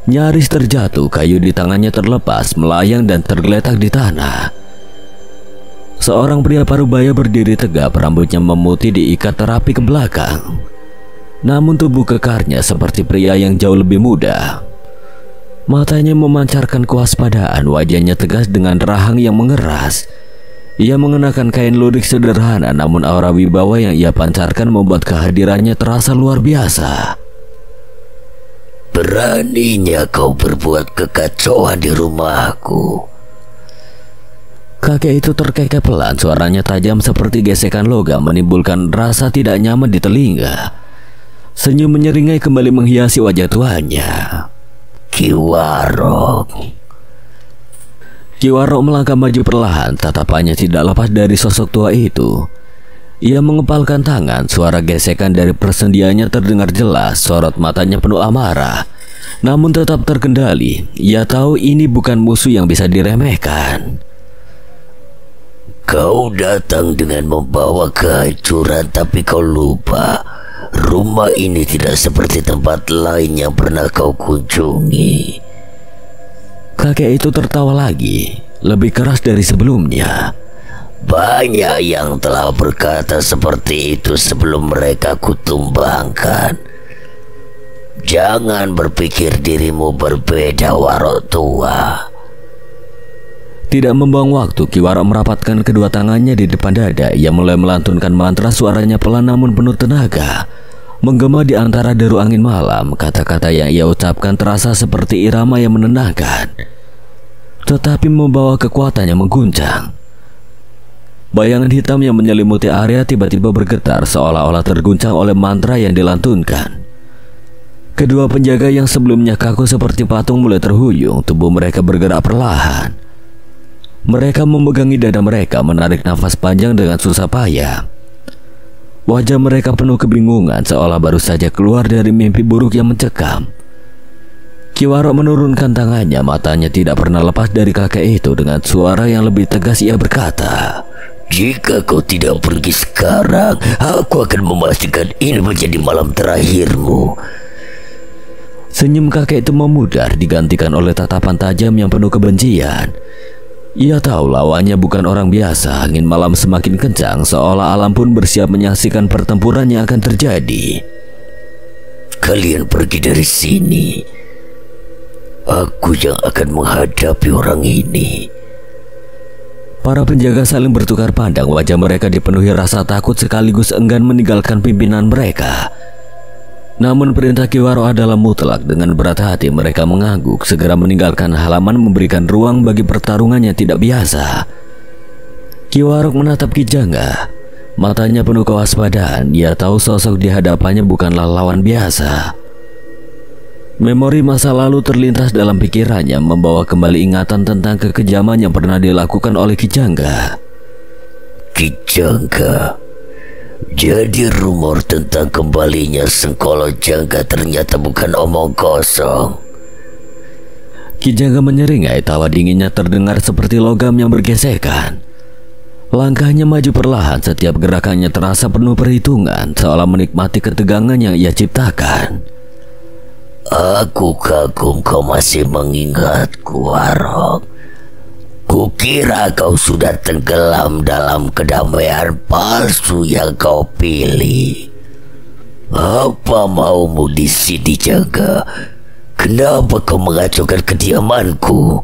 Nyaris terjatuh, kayu di tangannya terlepas, melayang dan tergeletak di tanah. Seorang pria parubaya berdiri tegap, rambutnya memutih diikat terapi ke belakang. Namun tubuh kekarnya seperti pria yang jauh lebih muda. Matanya memancarkan kewaspadaan, wajahnya tegas dengan rahang yang mengeras. Ia mengenakan kain lurik sederhana, namun aura wibawa yang ia pancarkan membuat kehadirannya terasa luar biasa. Beraninya kau berbuat kekacauan di rumahku. Kakek itu terkekeh pelan, suaranya tajam seperti gesekan logam, menimbulkan rasa tidak nyaman di telinga. Senyum menyeringai kembali menghiasi wajah tuannya. Ki Waro. Ki Waro melangkah maju perlahan, tatapannya tidak lepas dari sosok tua itu. Ia mengepalkan tangan, suara gesekan dari persendiannya terdengar jelas, sorot matanya penuh amarah. Namun tetap terkendali, ia tahu ini bukan musuh yang bisa diremehkan. Kau datang dengan membawa kehancuran, tapi kau lupa rumah ini tidak seperti tempat lain yang pernah kau kunjungi. Kakek itu tertawa lagi, lebih keras dari sebelumnya. Banyak yang telah berkata seperti itu sebelum mereka kutumbangkan. Jangan berpikir dirimu berbeda, Waro tua. Tidak membuang waktu, Ki Waro merapatkan kedua tangannya di depan dada. Ia mulai melantunkan mantra, suaranya pelan namun penuh tenaga, menggema di antara deru angin malam. Kata-kata yang ia ucapkan terasa seperti irama yang menenangkan, tetapi membawa kekuatan yang mengguncang. Bayangan hitam yang menyelimuti area tiba-tiba bergetar, seolah-olah terguncang oleh mantra yang dilantunkan. Kedua penjaga yang sebelumnya kaku seperti patung mulai terhuyung. Tubuh mereka bergerak perlahan. Mereka memegangi dada mereka, menarik nafas panjang dengan susah payah. Wajah mereka penuh kebingungan, seolah baru saja keluar dari mimpi buruk yang mencekam. Ki Waro menurunkan tangannya, matanya tidak pernah lepas dari kakek itu. Dengan suara yang lebih tegas ia berkata, jika kau tidak pergi sekarang, aku akan memastikan ini menjadi malam terakhirmu. Senyum kakek itu memudar, digantikan oleh tatapan tajam yang penuh kebencian. Ia tahu lawannya bukan orang biasa. Angin malam semakin kencang, seolah alam pun bersiap menyaksikan pertempuran yang akan terjadi. Kalian pergi dari sini. Aku yang akan menghadapi orang ini. Para penjaga saling bertukar pandang, wajah mereka dipenuhi rasa takut sekaligus enggan meninggalkan pimpinan mereka. Namun perintah Ki Waro adalah mutlak. Dengan berat hati mereka mengangguk, segera meninggalkan halaman, memberikan ruang bagi pertarungan yang tidak biasa. Ki Waro menatap Ki Jangga, matanya penuh kewaspadaan. Ia tahu sosok di hadapannya bukanlah lawan biasa. Memori masa lalu terlintas dalam pikirannya, membawa kembali ingatan tentang kekejaman yang pernah dilakukan oleh Ki Jangga. Ki Jangga. Jadi rumor tentang kembalinya Sengkolo Jangga ternyata bukan omong kosong. Ki Jangga menyeringai, tawa dinginnya terdengar seperti logam yang bergesekan. Langkahnya maju perlahan, setiap gerakannya terasa penuh perhitungan, seolah menikmati ketegangan yang ia ciptakan. Aku kagum kau masih mengingatku, Warok. Kukira kau sudah tenggelam dalam kedamaian palsu yang kau pilih. Apa maumu di sini, Jangga? Kenapa kau mengacaukan kediamanku?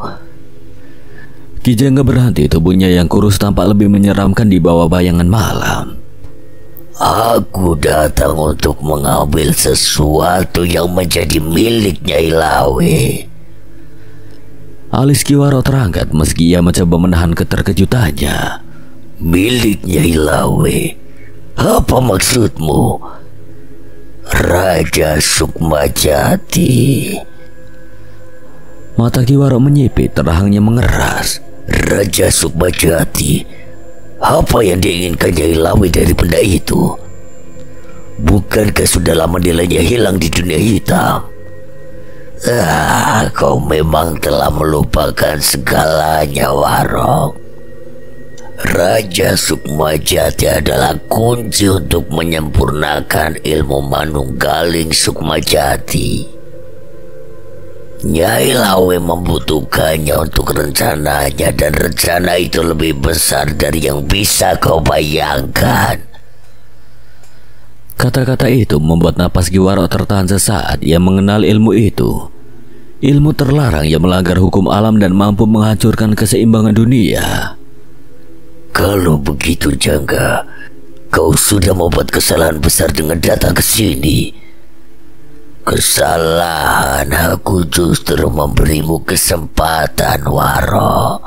Ki Jangga berhenti, tubuhnya yang kurus tampak lebih menyeramkan di bawah bayangan malam. Aku datang untuk mengambil sesuatu yang menjadi milik Nyai Lawe. Alis Ki Waro terangkat meski ia mencoba menahan keterkejutannya. Milik Nyai Lawe? Apa maksudmu? Raja Sukmajati. Mata Ki Waro menyipit, terahangnya mengeras. Raja Sukmajati? Apa yang diinginkan Nyai Lawe dari benda itu? Bukankah sudah lama nilainya hilang di dunia hitam? Kau memang telah melupakan segalanya, Warok. Raja Sukmajati adalah kunci untuk menyempurnakan ilmu Manunggaling Sukmajati. Nyai Lawe membutuhkannya untuk rencananya, dan rencana itu lebih besar dari yang bisa kau bayangkan. Kata-kata itu membuat napas Ki Waro tertahan sesaat. Ia mengenal ilmu itu. Ilmu terlarang yang melanggar hukum alam dan mampu menghancurkan keseimbangan dunia. Kalau begitu, Jangga, kau sudah membuat kesalahan besar dengan datang ke sini. Kesalahan aku justru memberimu kesempatan, Waro.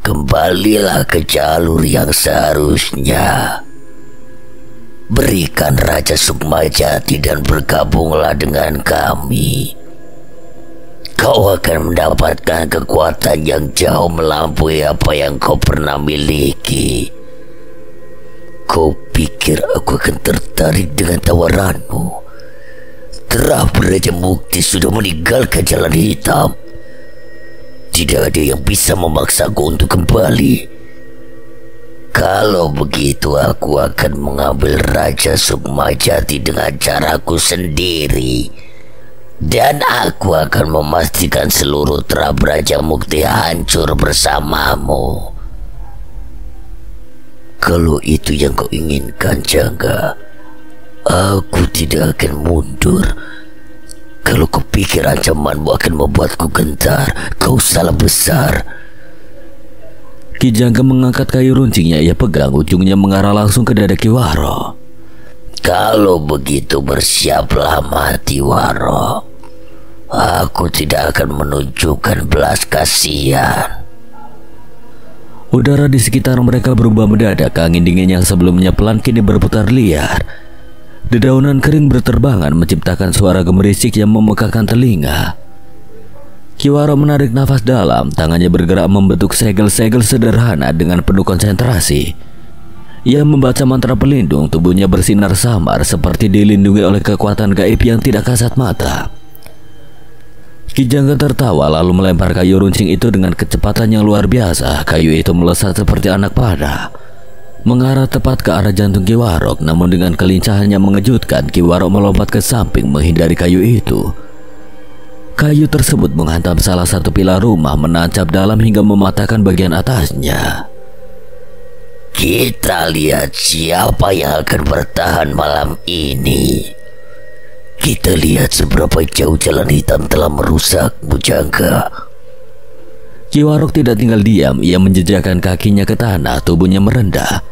Kembalilah ke jalur yang seharusnya. Berikan Raja Sukmajati dan bergabunglah dengan kami. Kau akan mendapatkan kekuatan yang jauh melampaui apa yang kau pernah miliki. Kau pikir aku akan tertarik dengan tawaranmu? Terakhir Raja Mukti sudah meninggalkan jalan hitam. Tidak ada yang bisa memaksaku untuk kembali. Kalau begitu, aku akan mengambil Raja Sukmajati dengan caraku sendiri. Dan aku akan memastikan seluruh terap Raja Mukti hancur bersamamu. Kalau itu yang kau inginkan, Jangga, aku tidak akan mundur. Kalau kau pikir ancamanmu akan membuatku gentar, kau salah besar. Ki Jangga mengangkat kayu runcing yang ia pegang, ujungnya mengarah langsung ke dada Ki Waro. Kalau begitu, bersiaplah mati, Waro. Aku tidak akan menunjukkan belas kasihan. Udara di sekitar mereka berubah mendadak. Angin dingin yang sebelumnya pelan kini berputar liar. Dedaunan kering berterbangan menciptakan suara gemerisik yang memekakan telinga. Ki Waro menarik nafas dalam, tangannya bergerak membentuk segel-segel sederhana dengan penuh konsentrasi. Ia membaca mantra pelindung, tubuhnya bersinar samar seperti dilindungi oleh kekuatan gaib yang tidak kasat mata. Ki Jangga tertawa lalu melempar kayu runcing itu dengan kecepatan yang luar biasa. Kayu itu melesat seperti anak panah, mengarah tepat ke arah jantung Ki Waro. Namun dengan kelincahan yang mengejutkan, Ki Waro melompat ke samping menghindari kayu itu. Kayu tersebut menghantam salah satu pilar rumah, menancap dalam hingga mematahkan bagian atasnya. Kita lihat siapa yang akan bertahan malam ini. Kita lihat seberapa jauh jalan hitam telah merusakmu, Jangga. Ki Waro tidak tinggal diam. Ia menjejakkan kakinya ke tanah, tubuhnya merendah.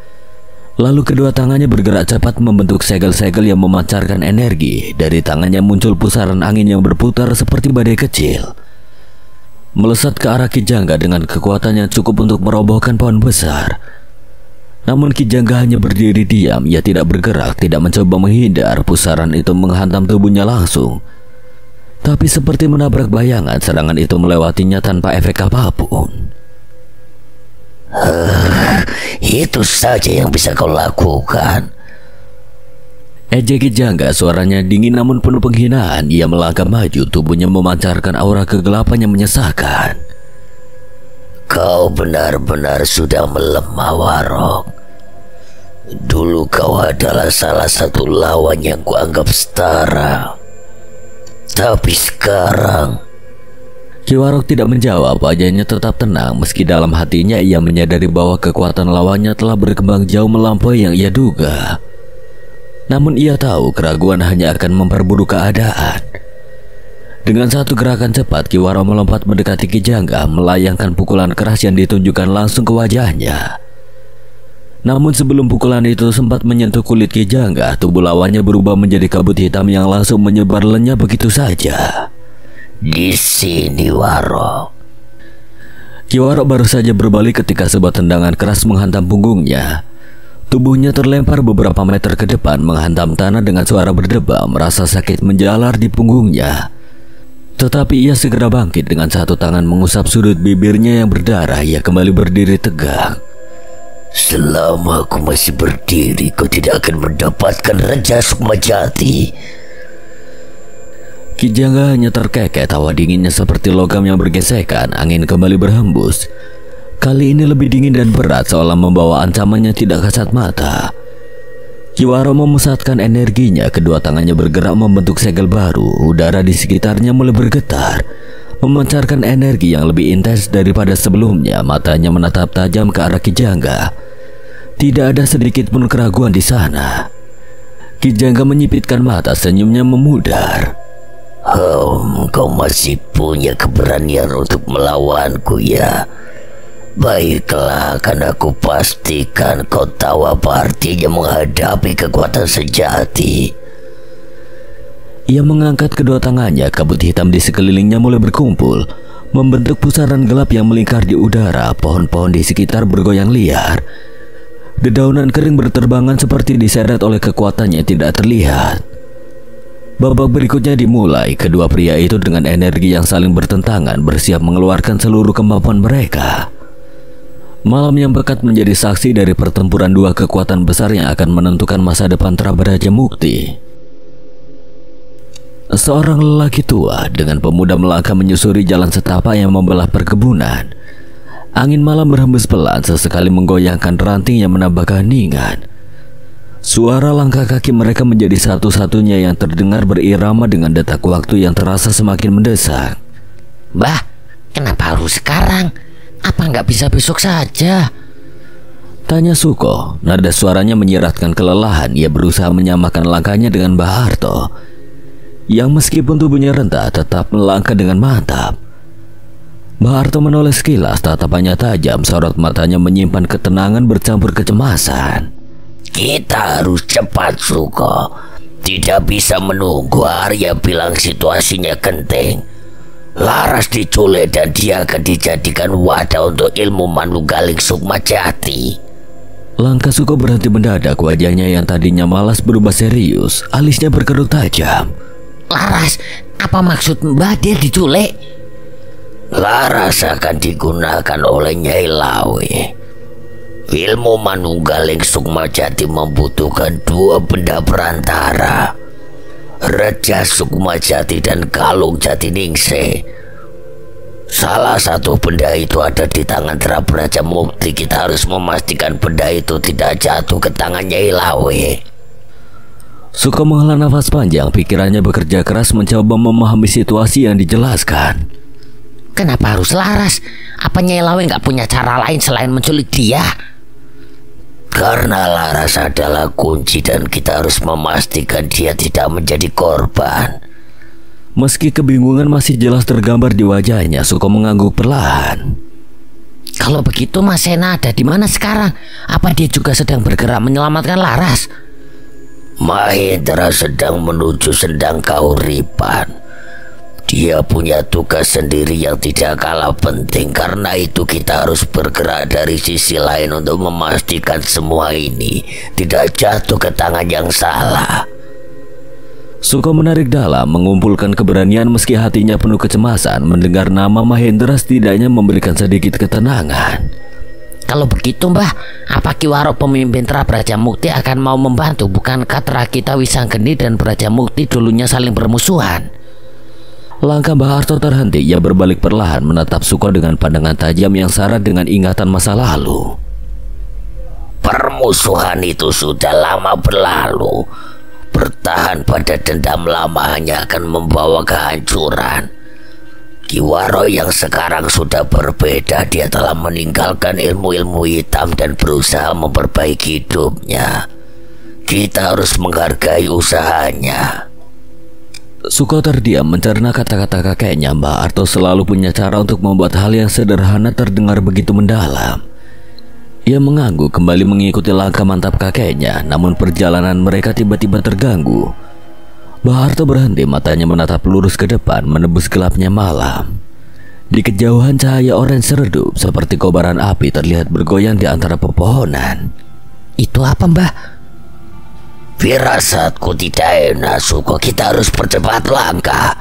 Lalu kedua tangannya bergerak cepat membentuk segel-segel yang memancarkan energi. Dari tangannya muncul pusaran angin yang berputar seperti badai kecil, melesat ke arah Ki Jangga dengan kekuatan yang cukup untuk merobohkan pohon besar. Namun Ki Jangga hanya berdiri diam. Ia tidak bergerak, tidak mencoba menghindar. Pusaran itu menghantam tubuhnya langsung. Tapi seperti menabrak bayangan, serangan itu melewatinya tanpa efek apapun. Itu saja yang bisa kau lakukan. Ejek Ki Jangga, suaranya dingin namun penuh penghinaan. Ia melangkah maju, tubuhnya memancarkan aura kegelapan yang menyesakan. Kau benar-benar sudah melemah, Warok. Dulu kau adalah salah satu lawan yang kuanggap setara. Tapi sekarang... Ki Warok tidak menjawab, wajahnya tetap tenang meski dalam hatinya ia menyadari bahwa kekuatan lawannya telah berkembang jauh melampaui yang ia duga. Namun ia tahu keraguan hanya akan memperburuk keadaan. Dengan satu gerakan cepat, Ki Warok melompat mendekati Ki Jangga, melayangkan pukulan keras yang ditunjukkan langsung ke wajahnya. Namun sebelum pukulan itu sempat menyentuh kulit Ki Jangga, tubuh lawannya berubah menjadi kabut hitam yang langsung menyebar lenyap begitu saja. Di sini, Warok. Ki Warok baru saja berbalik ketika sebuah tendangan keras menghantam punggungnya. Tubuhnya terlempar beberapa meter ke depan, menghantam tanah dengan suara berdebam, merasa sakit menjalar di punggungnya. Tetapi ia segera bangkit, dengan satu tangan mengusap sudut bibirnya yang berdarah. Ia kembali berdiri tegak. Selama aku masih berdiri, kau tidak akan mendapatkan Raja Sukmajati. Ki Jangga hanya terkekeh, tawa dinginnya seperti logam yang bergesekan. Angin kembali berhembus. Kali ini lebih dingin dan berat, seolah membawa ancamannya tidak kasat mata. Ki Warok memusatkan energinya, kedua tangannya bergerak membentuk segel baru. Udara di sekitarnya mulai bergetar, memancarkan energi yang lebih intens daripada sebelumnya. Matanya menatap tajam ke arah Ki Jangga. Tidak ada sedikit pun keraguan di sana. Ki Jangga menyipitkan mata, senyumnya memudar. Kau masih punya keberanian untuk melawanku, ya? Baiklah, akan aku pastikan kau tahu apa artinya menghadapi kekuatan sejati. Ia mengangkat kedua tangannya, kabut hitam di sekelilingnya mulai berkumpul, membentuk pusaran gelap yang melingkar di udara. Pohon-pohon di sekitar bergoyang liar. Dedaunan kering berterbangan seperti diseret oleh kekuatannya tidak terlihat. Babak berikutnya dimulai. Kedua pria itu dengan energi yang saling bertentangan bersiap mengeluarkan seluruh kemampuan mereka. Malam yang pekat menjadi saksi dari pertempuran dua kekuatan besar yang akan menentukan masa depan Trabaraja Mukti. Seorang lelaki tua dengan pemuda melangkah menyusuri jalan setapak yang membelah perkebunan. Angin malam berhembus pelan, sesekali menggoyangkan ranting yang menambah keheningan. Suara langkah kaki mereka menjadi satu-satunya yang terdengar berirama dengan detak waktu yang terasa semakin mendesak. Mbah, kenapa harus sekarang? Apa nggak bisa besok saja? Tanya Suko. Nada suaranya menyiratkan kelelahan. Ia berusaha menyamakan langkahnya dengan Mbah Harto, yang meskipun tubuhnya rentah tetap melangkah dengan mantap. Mbah Harto menoleh sekilas, tatapannya tajam, sorot matanya menyimpan ketenangan bercampur kecemasan. Kita harus cepat, Suko. Tidak bisa menunggu. Arya bilang situasinya genting. Laras diculik dan dia akan dijadikan wadah untuk ilmu Manunggaling Sukmajati. Langkah Suko berhenti mendadak, wajahnya yang tadinya malas berubah serius, alisnya berkerut tajam. Laras, apa maksud Mbah dia diculik? Laras akan digunakan oleh Nyai Lawe. Ilmu Manunggaling Sukmajati membutuhkan dua benda perantara, Raja Sukmajati dan Kalung Jatiningsih. Salah satu benda itu ada di tangan Trabaraja Mukti. Kita harus memastikan benda itu tidak jatuh ke tangan Nyai Lawe. Suko menghela nafas panjang, pikirannya bekerja keras mencoba memahami situasi yang dijelaskan. Kenapa harus Laras? Apa Nyai Lawe nggak punya cara lain selain menculik dia? Karena Laras adalah kunci dan kita harus memastikan dia tidak menjadi korban. Meski kebingungan masih jelas tergambar di wajahnya, Suko mengangguk perlahan. Kalau begitu Mas Sena ada di mana sekarang? Apa dia juga sedang bergerak menyelamatkan Laras? Mahendra sedang menuju Sendang Kahuripan. Dia punya tugas sendiri yang tidak kalah penting. Karena itu kita harus bergerak dari sisi lain untuk memastikan semua ini tidak jatuh ke tangan yang salah. Suko menarik dalam, mengumpulkan keberanian meski hatinya penuh kecemasan. Mendengar nama Mahendra setidaknya memberikan sedikit ketenangan. Kalau begitu Mbah, apa Ki Warok pemimpin Tra Brajamukti akan mau membantu? Bukankah Trakita Wisanggeni dan Brajamukti dulunya saling bermusuhan? Langkah Mbah Arto terhenti. Ia berbalik perlahan menatap Suko dengan pandangan tajam yang syarat dengan ingatan masa lalu. Permusuhan itu sudah lama berlalu. Bertahan pada dendam lama hanya akan membawa kehancuran. Ki Waro yang sekarang sudah berbeda. Dia telah meninggalkan ilmu-ilmu hitam dan berusaha memperbaiki hidupnya. Kita harus menghargai usahanya. Suko terdiam mencerna kata-kata kakeknya. Mbah Arto selalu punya cara untuk membuat hal yang sederhana terdengar begitu mendalam. Ia mengangguk kembali mengikuti langkah mantap kakeknya. Namun perjalanan mereka tiba-tiba terganggu. Mbah Arto berhenti, matanya menatap lurus ke depan menembus gelapnya malam. Di kejauhan cahaya orange redup seperti kobaran api terlihat bergoyang di antara pepohonan. Itu apa Mbah? Firasatku tidak enak, Suko. Kita harus percepat langkah.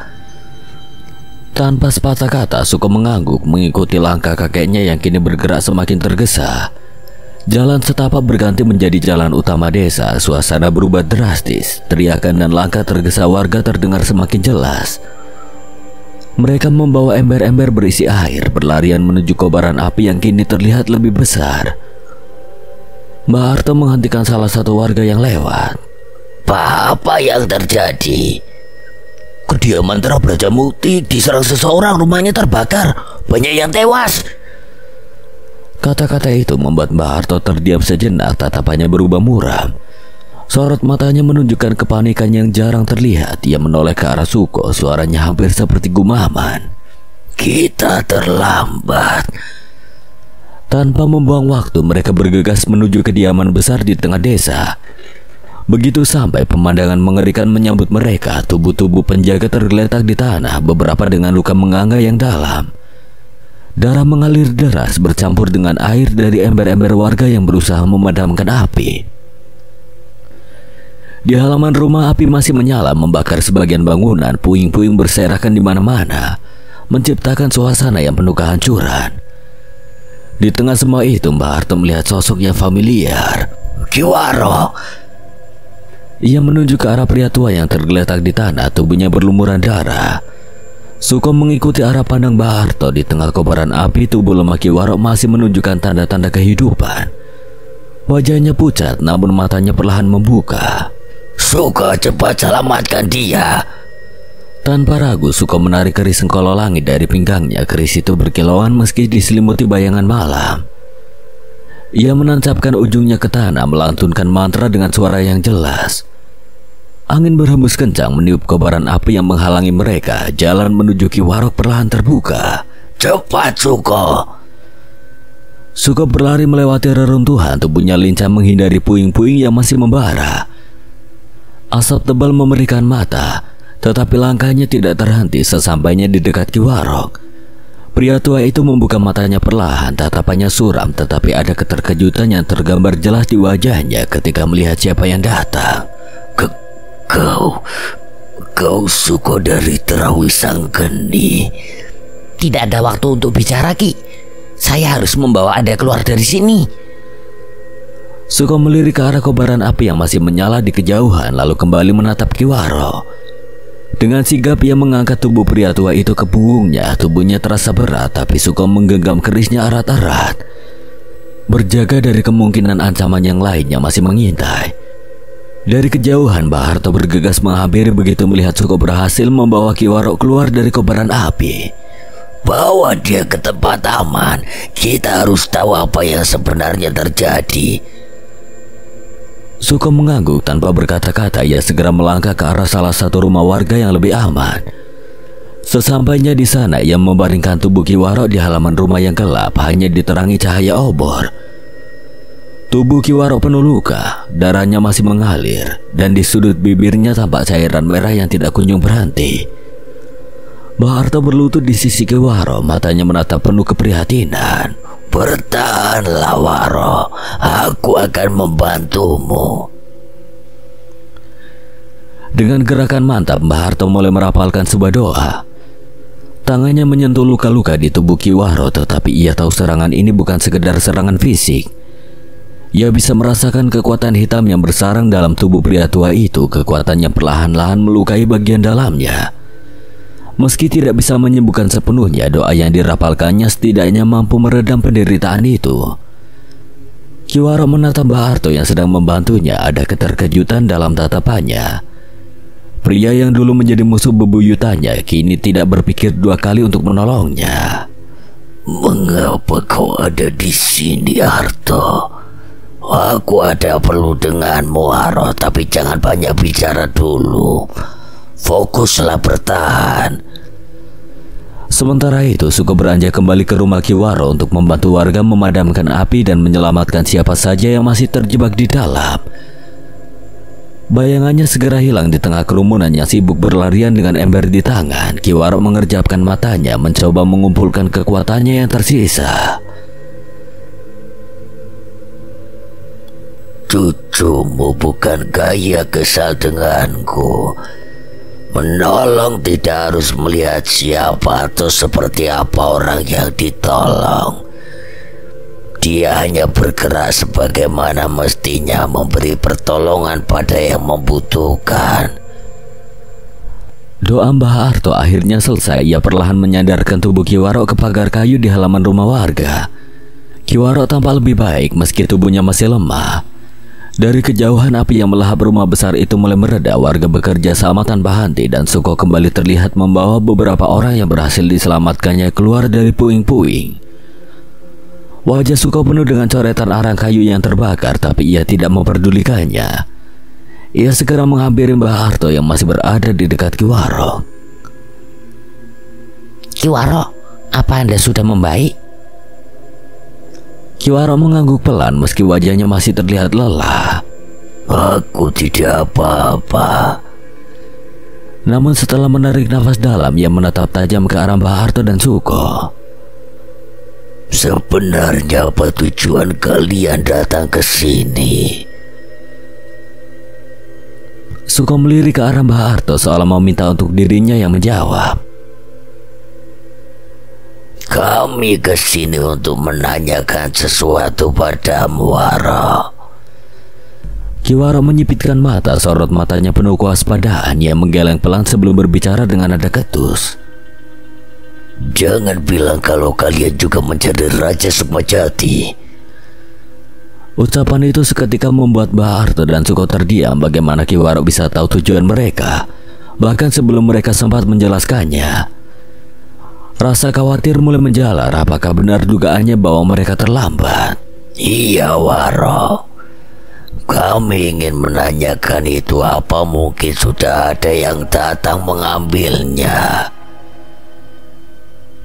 Tanpa sepatah kata, Suko mengangguk mengikuti langkah kakeknya yang kini bergerak semakin tergesa. Jalan setapak berganti menjadi jalan utama desa. Suasana berubah drastis. Teriakan dan langkah tergesa warga terdengar semakin jelas. Mereka membawa ember-ember berisi air, berlarian menuju kobaran api yang kini terlihat lebih besar. Mbah Arto menghentikan salah satu warga yang lewat. Pak, apa yang terjadi? Kediaman Tra Brajamukti diserang seseorang, rumahnya terbakar, banyak yang tewas. Kata-kata itu membuat Mbah Arto terdiam sejenak, tatapannya berubah muram. Sorot matanya menunjukkan kepanikan yang jarang terlihat. Ia menoleh ke arah Suko, suaranya hampir seperti gumaman. Kita terlambat. Tanpa membuang waktu, mereka bergegas menuju kediaman besar di tengah desa. Begitu sampai, pemandangan mengerikan menyambut mereka. Tubuh-tubuh penjaga tergeletak di tanah, beberapa dengan luka menganga yang dalam. Darah mengalir deras bercampur dengan air dari ember-ember warga yang berusaha memadamkan api. Di halaman rumah api masih menyala membakar sebagian bangunan. Puing-puing berserakan di mana-mana, menciptakan suasana yang penuh kehancuran. Di tengah semua itu, Mbah Arto melihat sosok yang familiar. Ki Waro. Ia menunjuk ke arah pria tua yang tergeletak di tanah, tubuhnya berlumuran darah. Suko mengikuti arah pandang Mbah Arto. Di tengah kobaran api, tubuh lemah Ki Waro masih menunjukkan tanda-tanda kehidupan. Wajahnya pucat, namun matanya perlahan membuka. Suko, cepat selamatkan dia. Tanpa ragu, Suko menarik keris sengkolo langit dari pinggangnya. Keris itu berkilauan meski diselimuti bayangan malam. Ia menancapkan ujungnya ke tanah, melantunkan mantra dengan suara yang jelas. Angin berhembus kencang meniup kobaran api yang menghalangi mereka. Jalan menuju Ki Warok perlahan terbuka. Cepat, Suko. Suko berlari melewati reruntuhan, tubuhnya lincah menghindari puing-puing yang masih membara. Asap tebal memerikan mata, tetapi langkahnya tidak terhenti sesampainya di dekat Ki Warok. Pria tua itu membuka matanya perlahan, tatapannya suram, tetapi ada keterkejutan yang tergambar jelas di wajahnya ketika melihat siapa yang datang. Kau Suko dari Tra Wisanggeni. Tidak ada waktu untuk bicara, Ki. Saya harus membawa Anda keluar dari sini. Suko melirik ke arah kobaran api yang masih menyala di kejauhan, lalu kembali menatap Ki Waro. Dengan sigap ia mengangkat tubuh pria tua itu ke punggungnya. Tubuhnya terasa berat, tapi Suko menggenggam kerisnya erat-erat, berjaga dari kemungkinan ancaman yang lainnya masih mengintai. Dari kejauhan, Mbah Arto bergegas menghampiri begitu melihat Suko berhasil membawa Ki Waro keluar dari kobaran api. Bawa dia ke tempat aman. Kita harus tahu apa yang sebenarnya terjadi. Suko mengangguk tanpa berkata-kata. Ia segera melangkah ke arah salah satu rumah warga yang lebih aman. Sesampainya di sana, ia membaringkan tubuh Ki Waro di halaman rumah yang gelap, hanya diterangi cahaya obor. Tubuh Ki Waro penuh luka, darahnya masih mengalir, dan di sudut bibirnya tampak cairan merah yang tidak kunjung berhenti. Mbah Arto berlutut di sisi Ki Waro, matanya menatap penuh keprihatinan. Bertahanlah, Waro, aku akan membantumu. Dengan gerakan mantap, Mbah Harto mulai merapalkan sebuah doa. Tangannya menyentuh luka-luka di tubuh Ki Waro, tetapi ia tahu serangan ini bukan sekedar serangan fisik. Ia bisa merasakan kekuatan hitam yang bersarang dalam tubuh pria tua itu. Kekuatannya perlahan-lahan melukai bagian dalamnya. Meski tidak bisa menyembuhkan sepenuhnya, doa yang dirapalkannya setidaknya mampu meredam penderitaan itu. Ki Waro menatap Mbah Harto yang sedang membantunya. Ada keterkejutan dalam tatapannya. Pria yang dulu menjadi musuh bebuyutannya kini tidak berpikir dua kali untuk menolongnya. Mengapa kau ada di sini, Harto? Aku ada perlu denganmu, Haro, tapi jangan banyak bicara dulu. Fokuslah bertahan. Sementara itu, Suko beranjak kembali ke rumah Ki Waro untuk membantu warga memadamkan api dan menyelamatkan siapa saja yang masih terjebak di dalam. Bayangannya segera hilang di tengah kerumunan yang sibuk berlarian dengan ember di tangan. Ki Waro mengerjapkan matanya, mencoba mengumpulkan kekuatannya yang tersisa. Cucumu bukan gaya kesal denganku. Menolong tidak harus melihat siapa atau seperti apa orang yang ditolong. Dia hanya bergerak sebagaimana mestinya, memberi pertolongan pada yang membutuhkan. Doa Mbah Harto akhirnya selesai. Ia perlahan menyandarkan tubuh Ki Waro ke pagar kayu di halaman rumah warga. Ki Waro tampak lebih baik meski tubuhnya masih lemah. Dari kejauhan api yang melahap rumah besar itu mulai mereda. Warga bekerja sama tanpa henti dan Suko kembali terlihat membawa beberapa orang yang berhasil diselamatkannya keluar dari puing-puing. Wajah Suko penuh dengan coretan arang kayu yang terbakar, tapi ia tidak memperdulikannya. Ia segera menghampiri Mbah Harto yang masih berada di dekat Ki Waro. Ki Waro, apa Anda sudah membaik? Ki Waro mengangguk pelan meski wajahnya masih terlihat lelah. Aku tidak apa-apa. Namun setelah menarik nafas dalam, ia menatap tajam ke arah Mbah Harto dan Suko. Sebenarnya apa tujuan kalian datang ke sini? Suko melirik ke arah Mbah Harto seolah mau minta untuk dirinya yang menjawab. Kami ke sini untuk menanyakan sesuatu padamu, Waro. Ki Waro menyipitkan mata, sorot matanya penuh kewaspadaan. Ia menggeleng pelan sebelum berbicara dengan nada ketus. Jangan bilang kalau kalian juga mencari Raja Sukmajati. Ucapan itu seketika membuat Mbah Harto dan Suko terdiam. Bagaimana Ki Waro bisa tahu tujuan mereka, bahkan sebelum mereka sempat menjelaskannya. Rasa khawatir mulai menjalar. Apakah benar dugaannya bahwa mereka terlambat? Iya, Waro. Kami ingin menanyakan itu. Apa mungkin sudah ada yang datang mengambilnya?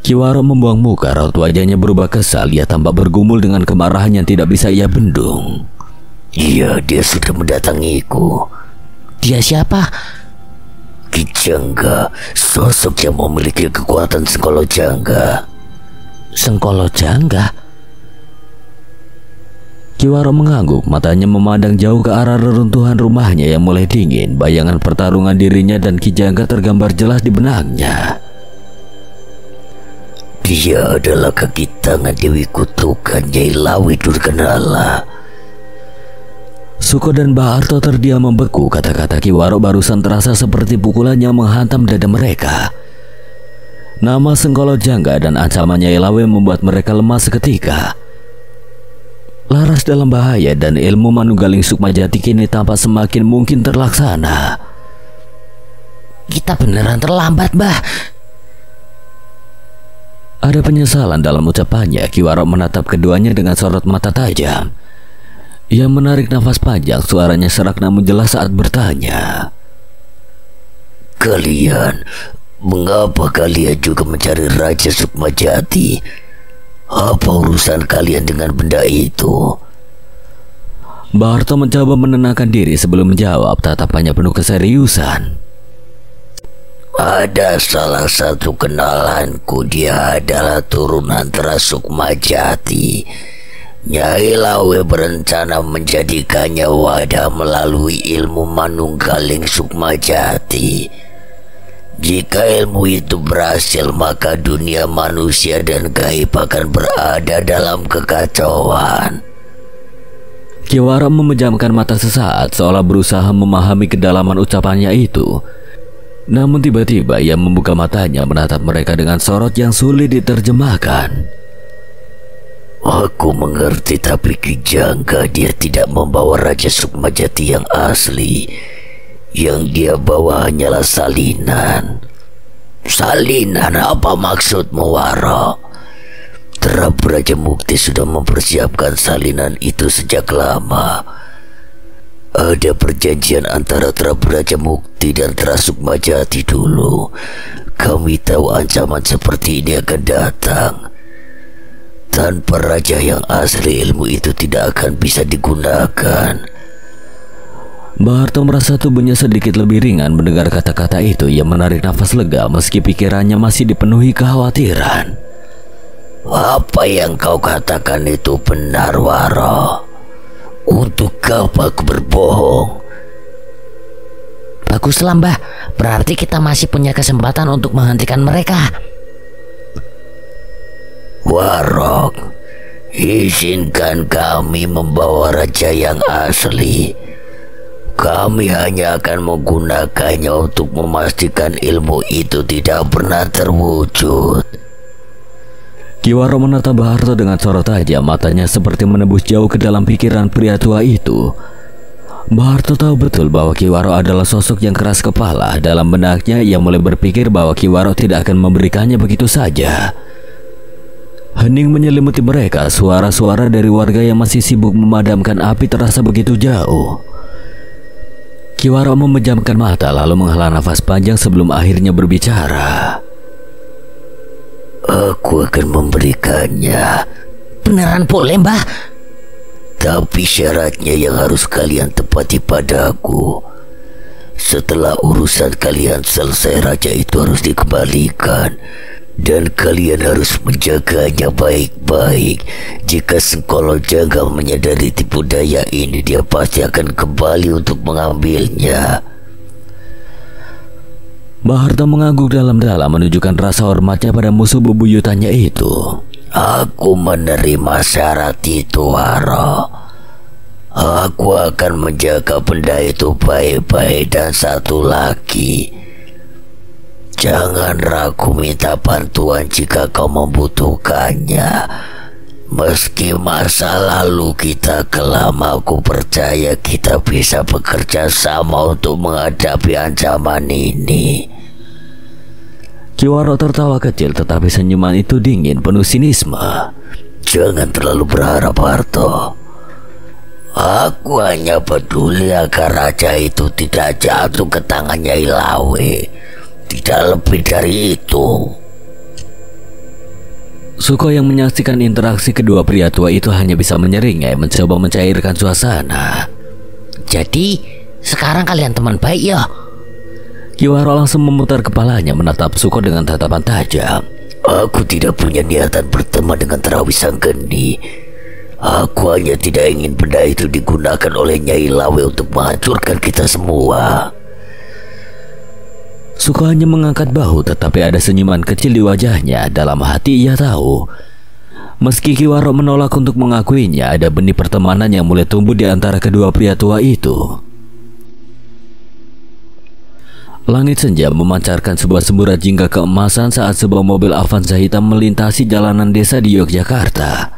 Ki Waro membuang muka, raut wajahnya berubah kesal. Ia tampak bergumul dengan kemarahan yang tidak bisa ia bendung. Iya, dia sudah mendatangiku. Dia siapa? Ki Jangga, sosok yang memiliki kekuatan Sengkolo Jangga. Sengkolo Jangga? Ki Waro mengangguk, matanya memandang jauh ke arah reruntuhan rumahnya yang mulai dingin. Bayangan pertarungan dirinya dan Ki Jangga tergambar jelas di benaknya. Dia adalah kaki tangan Dewi Kutukan, Nyai Lawi Durganala. Suko dan Mbah Harto terdiam membeku. Kata-kata Ki Waro barusan terasa seperti pukulan yang menghantam dada mereka. Nama Sengkolo Jangga dan ancamannya Nyai Lawi membuat mereka lemah seketika. Laras dalam bahaya dan ilmu Manunggaling Sukmajati kini tampak semakin mungkin terlaksana. Kita beneran terlambat, Mbah. Ada penyesalan dalam ucapannya. Ki Waro menatap keduanya dengan sorot mata tajam. Ia menarik nafas panjang, suaranya serak namun jelas saat bertanya. Mengapa kalian juga mencari Raja Sukmajati? Apa urusan kalian dengan benda itu? Mbah Harto mencoba menenangkan diri sebelum menjawab, tatapannya penuh keseriusan. Ada salah satu kenalanku, dia adalah turunan Sukmajati. Nyai Lawe berencana menjadikannya wadah melalui ilmu Manunggaling Sukmajati. Jika ilmu itu berhasil, maka dunia manusia dan gaib akan berada dalam kekacauan. Ki Waro memejamkan mata sesaat seolah berusaha memahami kedalaman ucapannya itu. Namun tiba-tiba ia membuka matanya menatap mereka dengan sorot yang sulit diterjemahkan. Aku mengerti, tapi kijangka dia tidak membawa Raja Sukmajati yang asli. Yang dia bawa hanyalah salinan. Salinan? Apa maksudmu, Waro? Raja Mukti sudah mempersiapkan salinan itu sejak lama. Ada perjanjian antara Raja Mukti dan Sukmajati dulu. Kami tahu ancaman seperti ini akan datang. Tanpa raja yang asli, ilmu itu tidak akan bisa digunakan. Mbah Harto merasa tubuhnya sedikit lebih ringan mendengar kata-kata itu. Ia menarik nafas lega meski pikirannya masih dipenuhi kekhawatiran. Apa yang kau katakan itu benar, Waro. Untuk apa aku berbohong? Baguslah Mbah, berarti kita masih punya kesempatan untuk menghentikan mereka. Warok, izinkan kami membawa raja yang asli. Kami hanya akan menggunakannya untuk memastikan ilmu itu tidak pernah terwujud. Ki Waro menatap Mbah Harto dengan sorot tajam, matanya seperti menembus jauh ke dalam pikiran pria tua itu. Mbah Harto tahu betul bahwa Ki Waro adalah sosok yang keras kepala. Dalam benaknya ia mulai berpikir bahwa Ki Waro tidak akan memberikannya begitu saja. Hening menyelimuti mereka, suara-suara dari warga yang masih sibuk memadamkan api terasa begitu jauh. Ki Waro memejamkan mata lalu menghela nafas panjang sebelum akhirnya berbicara. Aku akan memberikannya. Beneran boleh, Mbah? Tapi syaratnya yang harus kalian tepati padaku. Setelah urusan kalian selesai, raja itu harus dikembalikan. Dan kalian harus menjaganya baik-baik. Jika Sengkolo Janggal menyadari tipu daya ini, dia pasti akan kembali untuk mengambilnya. Mbah Harto mengangguk dalam-dalam menunjukkan rasa hormatnya pada musuh bebuyutannya itu. Aku menerima syarat itu, Waro. Aku akan menjaga benda itu baik-baik. Dan satu lagi, jangan ragu minta bantuan jika kau membutuhkannya. Meski masa lalu kita kelam, aku percaya kita bisa bekerja sama untuk menghadapi ancaman ini. Ki Waro tertawa kecil, tetapi senyuman itu dingin, penuh sinisme. Jangan terlalu berharap, Harto. Aku hanya peduli agar raja itu tidak jatuh ke tangan Nyai Lawe. Tidak lebih dari itu. Suko yang menyaksikan interaksi kedua pria tua itu hanya bisa menyeringai, mencoba mencairkan suasana. Jadi, sekarang kalian teman baik ya? Ki Waro langsung memutar kepalanya menatap Suko dengan tatapan tajam. Aku tidak punya niatan berteman dengan Terawi Sanggeni. Aku hanya tidak ingin benda itu digunakan oleh Nyai Lawe untuk menghancurkan kita semua. Suko hanya mengangkat bahu, tetapi ada senyuman kecil di wajahnya. Dalam hati ia tahu, meski Ki Waro menolak untuk mengakuinya, ada benih pertemanan yang mulai tumbuh di antara kedua pria tua itu. Langit senja memancarkan sebuah semburat jingga keemasan saat sebuah mobil Avanza hitam melintasi jalanan desa di Yogyakarta.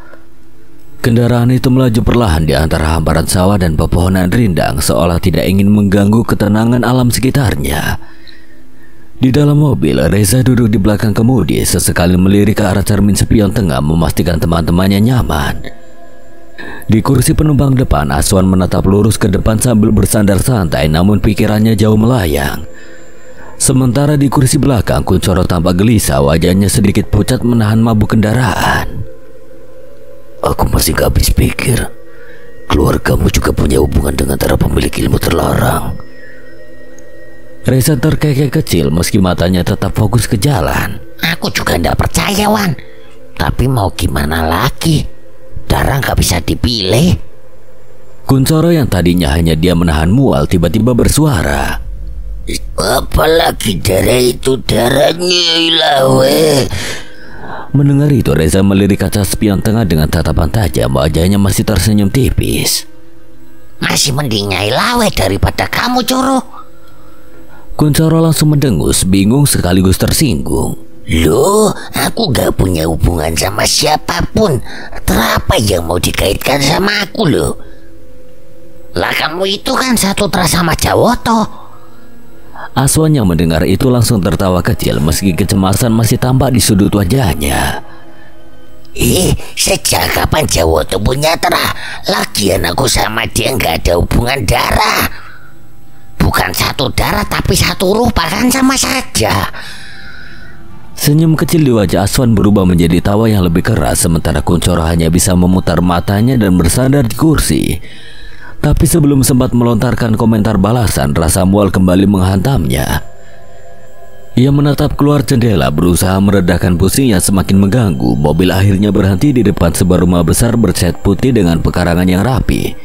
Kendaraan itu melaju perlahan di antara hamparan sawah dan pepohonan rindang, seolah tidak ingin mengganggu ketenangan alam sekitarnya. Di dalam mobil, Reza duduk di belakang kemudi, sesekali melirik ke arah cermin spion tengah memastikan teman-temannya nyaman. Di kursi penumpang depan, Aswan menatap lurus ke depan sambil bersandar santai, namun pikirannya jauh melayang. Sementara di kursi belakang, Kuncoro tampak gelisah, wajahnya sedikit pucat menahan mabuk kendaraan. Aku masih gak habis pikir. Keluargamu juga punya hubungan dengan para pemilik ilmu terlarang. Reza terkekeh kecil meski matanya tetap fokus ke jalan. Aku juga tidak percaya, Wan. Tapi mau gimana lagi? darah nggak bisa dipilih. Kuncoro yang tadinya hanya dia menahan mual tiba-tiba bersuara. Apalagi darah itu darahnya Ilawe. Mendengar itu Reza melirik kaca spion tengah dengan tatapan tajam. Wajahnya masih tersenyum tipis. Masih mending Nyai Lawe daripada kamu, Coro. Kuncoro langsung mendengus, bingung sekaligus tersinggung. Loh, aku gak punya hubungan sama siapapun. Terapa yang mau dikaitkan sama aku loh? Lah kamu itu kan satu teras sama Jawoto. Aswan yang mendengar itu langsung tertawa kecil meski kecemasan masih tampak di sudut wajahnya. Sejak kapan Jawoto punya terah? Lagian aku sama dia gak ada hubungan darah. Bukan satu darah tapi satu rupa, kan sama saja. Senyum kecil di wajah Aswan berubah menjadi tawa yang lebih keras, sementara Kuncoro hanya bisa memutar matanya dan bersandar di kursi. Tapi sebelum sempat melontarkan komentar balasan, rasa mual kembali menghantamnya. Ia menatap keluar jendela, berusaha meredakan pusing yang semakin mengganggu. Mobil akhirnya berhenti di depan sebuah rumah besar bercat putih dengan pekarangan yang rapi.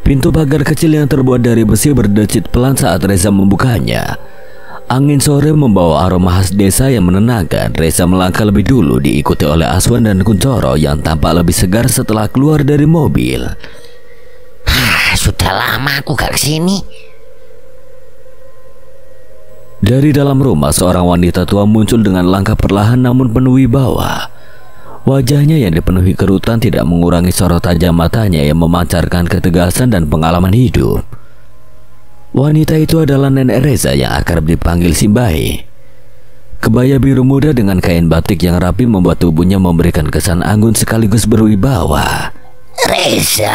Pintu pagar kecil yang terbuat dari besi berdecit pelan saat Reza membukanya. Angin sore membawa aroma khas desa yang menenangkan. Reza melangkah lebih dulu, diikuti oleh Aswan dan Kuncoro yang tampak lebih segar setelah keluar dari mobil. Sudah lama aku gak kesini. Dari dalam rumah, seorang wanita tua muncul dengan langkah perlahan namun penuh wibawa. Wajahnya yang dipenuhi kerutan tidak mengurangi sorot tajam matanya yang memancarkan ketegasan dan pengalaman hidup. Wanita itu adalah nenek Reza yang akrab dipanggil Simbai. Kebaya biru muda dengan kain batik yang rapi membuat tubuhnya memberikan kesan anggun sekaligus berwibawa. Reza,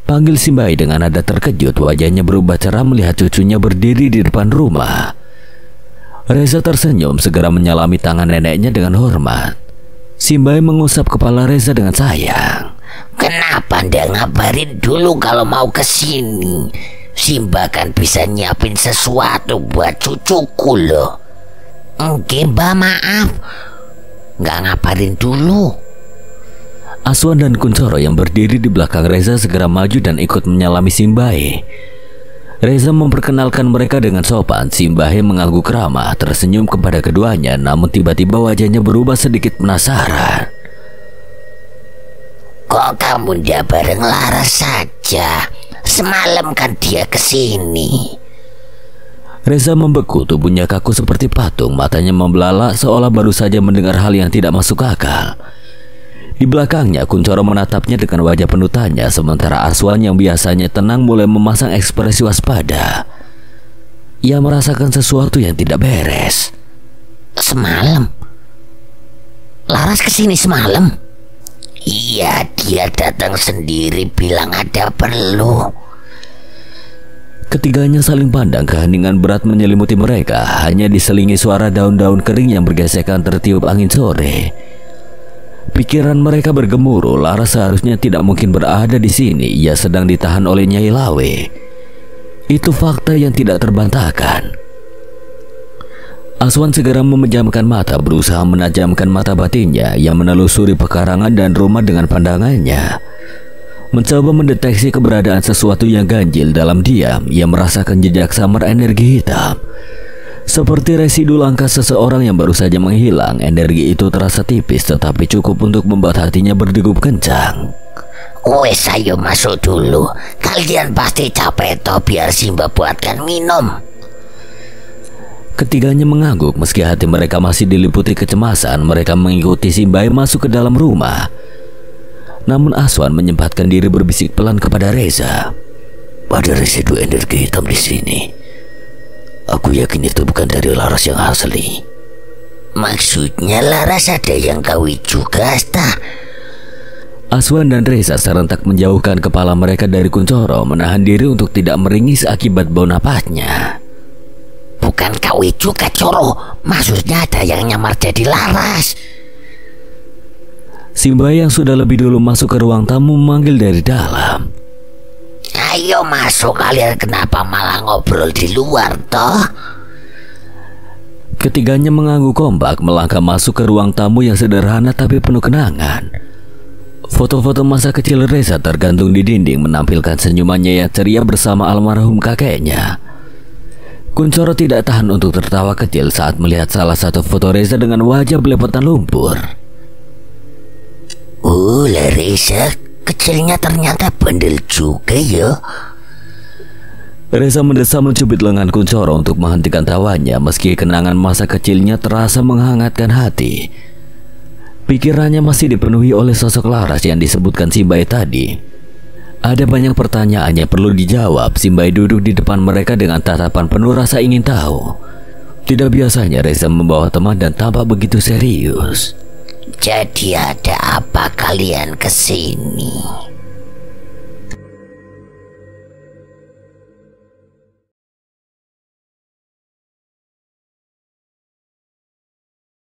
panggil Simbai dengan nada terkejut. Wajahnya berubah cerah melihat cucunya berdiri di depan rumah. Reza tersenyum, segera menyalami tangan neneknya dengan hormat. Simbai mengusap kepala Reza dengan sayang. kenapa ndak ngabarin dulu kalau mau kesini? Simba kan bisa nyiapin sesuatu buat cucuku loh. Oke Mbak, maaf, nggak ngabarin dulu. Aswan dan Kuncoro yang berdiri di belakang Reza segera maju dan ikut menyalami Simbahe. Reza memperkenalkan mereka dengan sopan. Simbahe mengangguk ramah, tersenyum kepada keduanya, namun tiba-tiba wajahnya berubah sedikit penasaran. Kok kamu ndak bareng Laras saja? Semalam kan dia kesini. Reza membeku, tubuhnya kaku seperti patung, matanya membelalak seolah baru saja mendengar hal yang tidak masuk akal. Di belakangnya, Kuncoro menatapnya dengan wajah penuh tanya, sementara Aswan yang biasanya tenang mulai memasang ekspresi waspada. Ia merasakan sesuatu yang tidak beres. Semalam? Laras kesini semalam? Iya, dia datang sendiri bilang ada perlu. Ketiganya saling pandang, keheningan berat menyelimuti mereka, hanya diselingi suara daun-daun kering yang bergesekan tertiup angin sore. Pikiran mereka bergemuruh. Laras seharusnya tidak mungkin berada di sini. Ia sedang ditahan oleh Nyai Lawe. Itu fakta yang tidak terbantahkan. Aswan segera memejamkan mata, berusaha menajamkan mata batinnya yang menelusuri pekarangan dan rumah dengan pandangannya. Mencoba mendeteksi keberadaan sesuatu yang ganjil. Dalam diam, ia merasakan jejak samar energi hitam. Seperti residu langkah seseorang yang baru saja menghilang. Energi itu terasa tipis tetapi cukup untuk membuat hatinya berdegup kencang. Wes, ayo masuk dulu. Kalian pasti capek toh, biar Simba buatkan minum. Ketiganya mengangguk meski hati mereka masih diliputi kecemasan. Mereka mengikuti Simbai masuk ke dalam rumah. Namun Aswan menyempatkan diri berbisik pelan kepada Reza. Ada residu energi hitam di sini. Aku yakin itu bukan dari Laras yang asli. Maksudnya Laras ada yang kawin juga, Asta? Aswan dan Reza serentak menjauhkan kepala mereka dari Kuncoro, menahan diri untuk tidak meringis akibat bau napasnya. Bukan kawin juga, Coro. Maksudnya ada yang nyamar jadi Laras. Simba yang sudah lebih dulu masuk ke ruang tamu memanggil dari dalam. Ayo masuk, kalian kenapa malah ngobrol di luar toh? Ketiganya mengangguk kompak melangkah masuk ke ruang tamu yang sederhana tapi penuh kenangan. Foto-foto masa kecil Reza tergantung di dinding menampilkan senyumannya yang ceria bersama almarhum kakeknya. Kunchoro tidak tahan untuk tertawa kecil saat melihat salah satu foto Reza dengan wajah belepotan lumpur. Reza kecilnya ternyata bandel juga ya. Reza mendesah mencubit lengan Kunchoro untuk menghentikan tawanya meski kenangan masa kecilnya terasa menghangatkan hati. Pikirannya masih dipenuhi oleh sosok Laras yang disebutkan Simbai tadi. Ada banyak pertanyaan yang perlu dijawab. Simbai duduk di depan mereka dengan tatapan penuh rasa ingin tahu. Tidak biasanya Reza membawa teman dan tampak begitu serius. Jadi ada apa kalian kesini?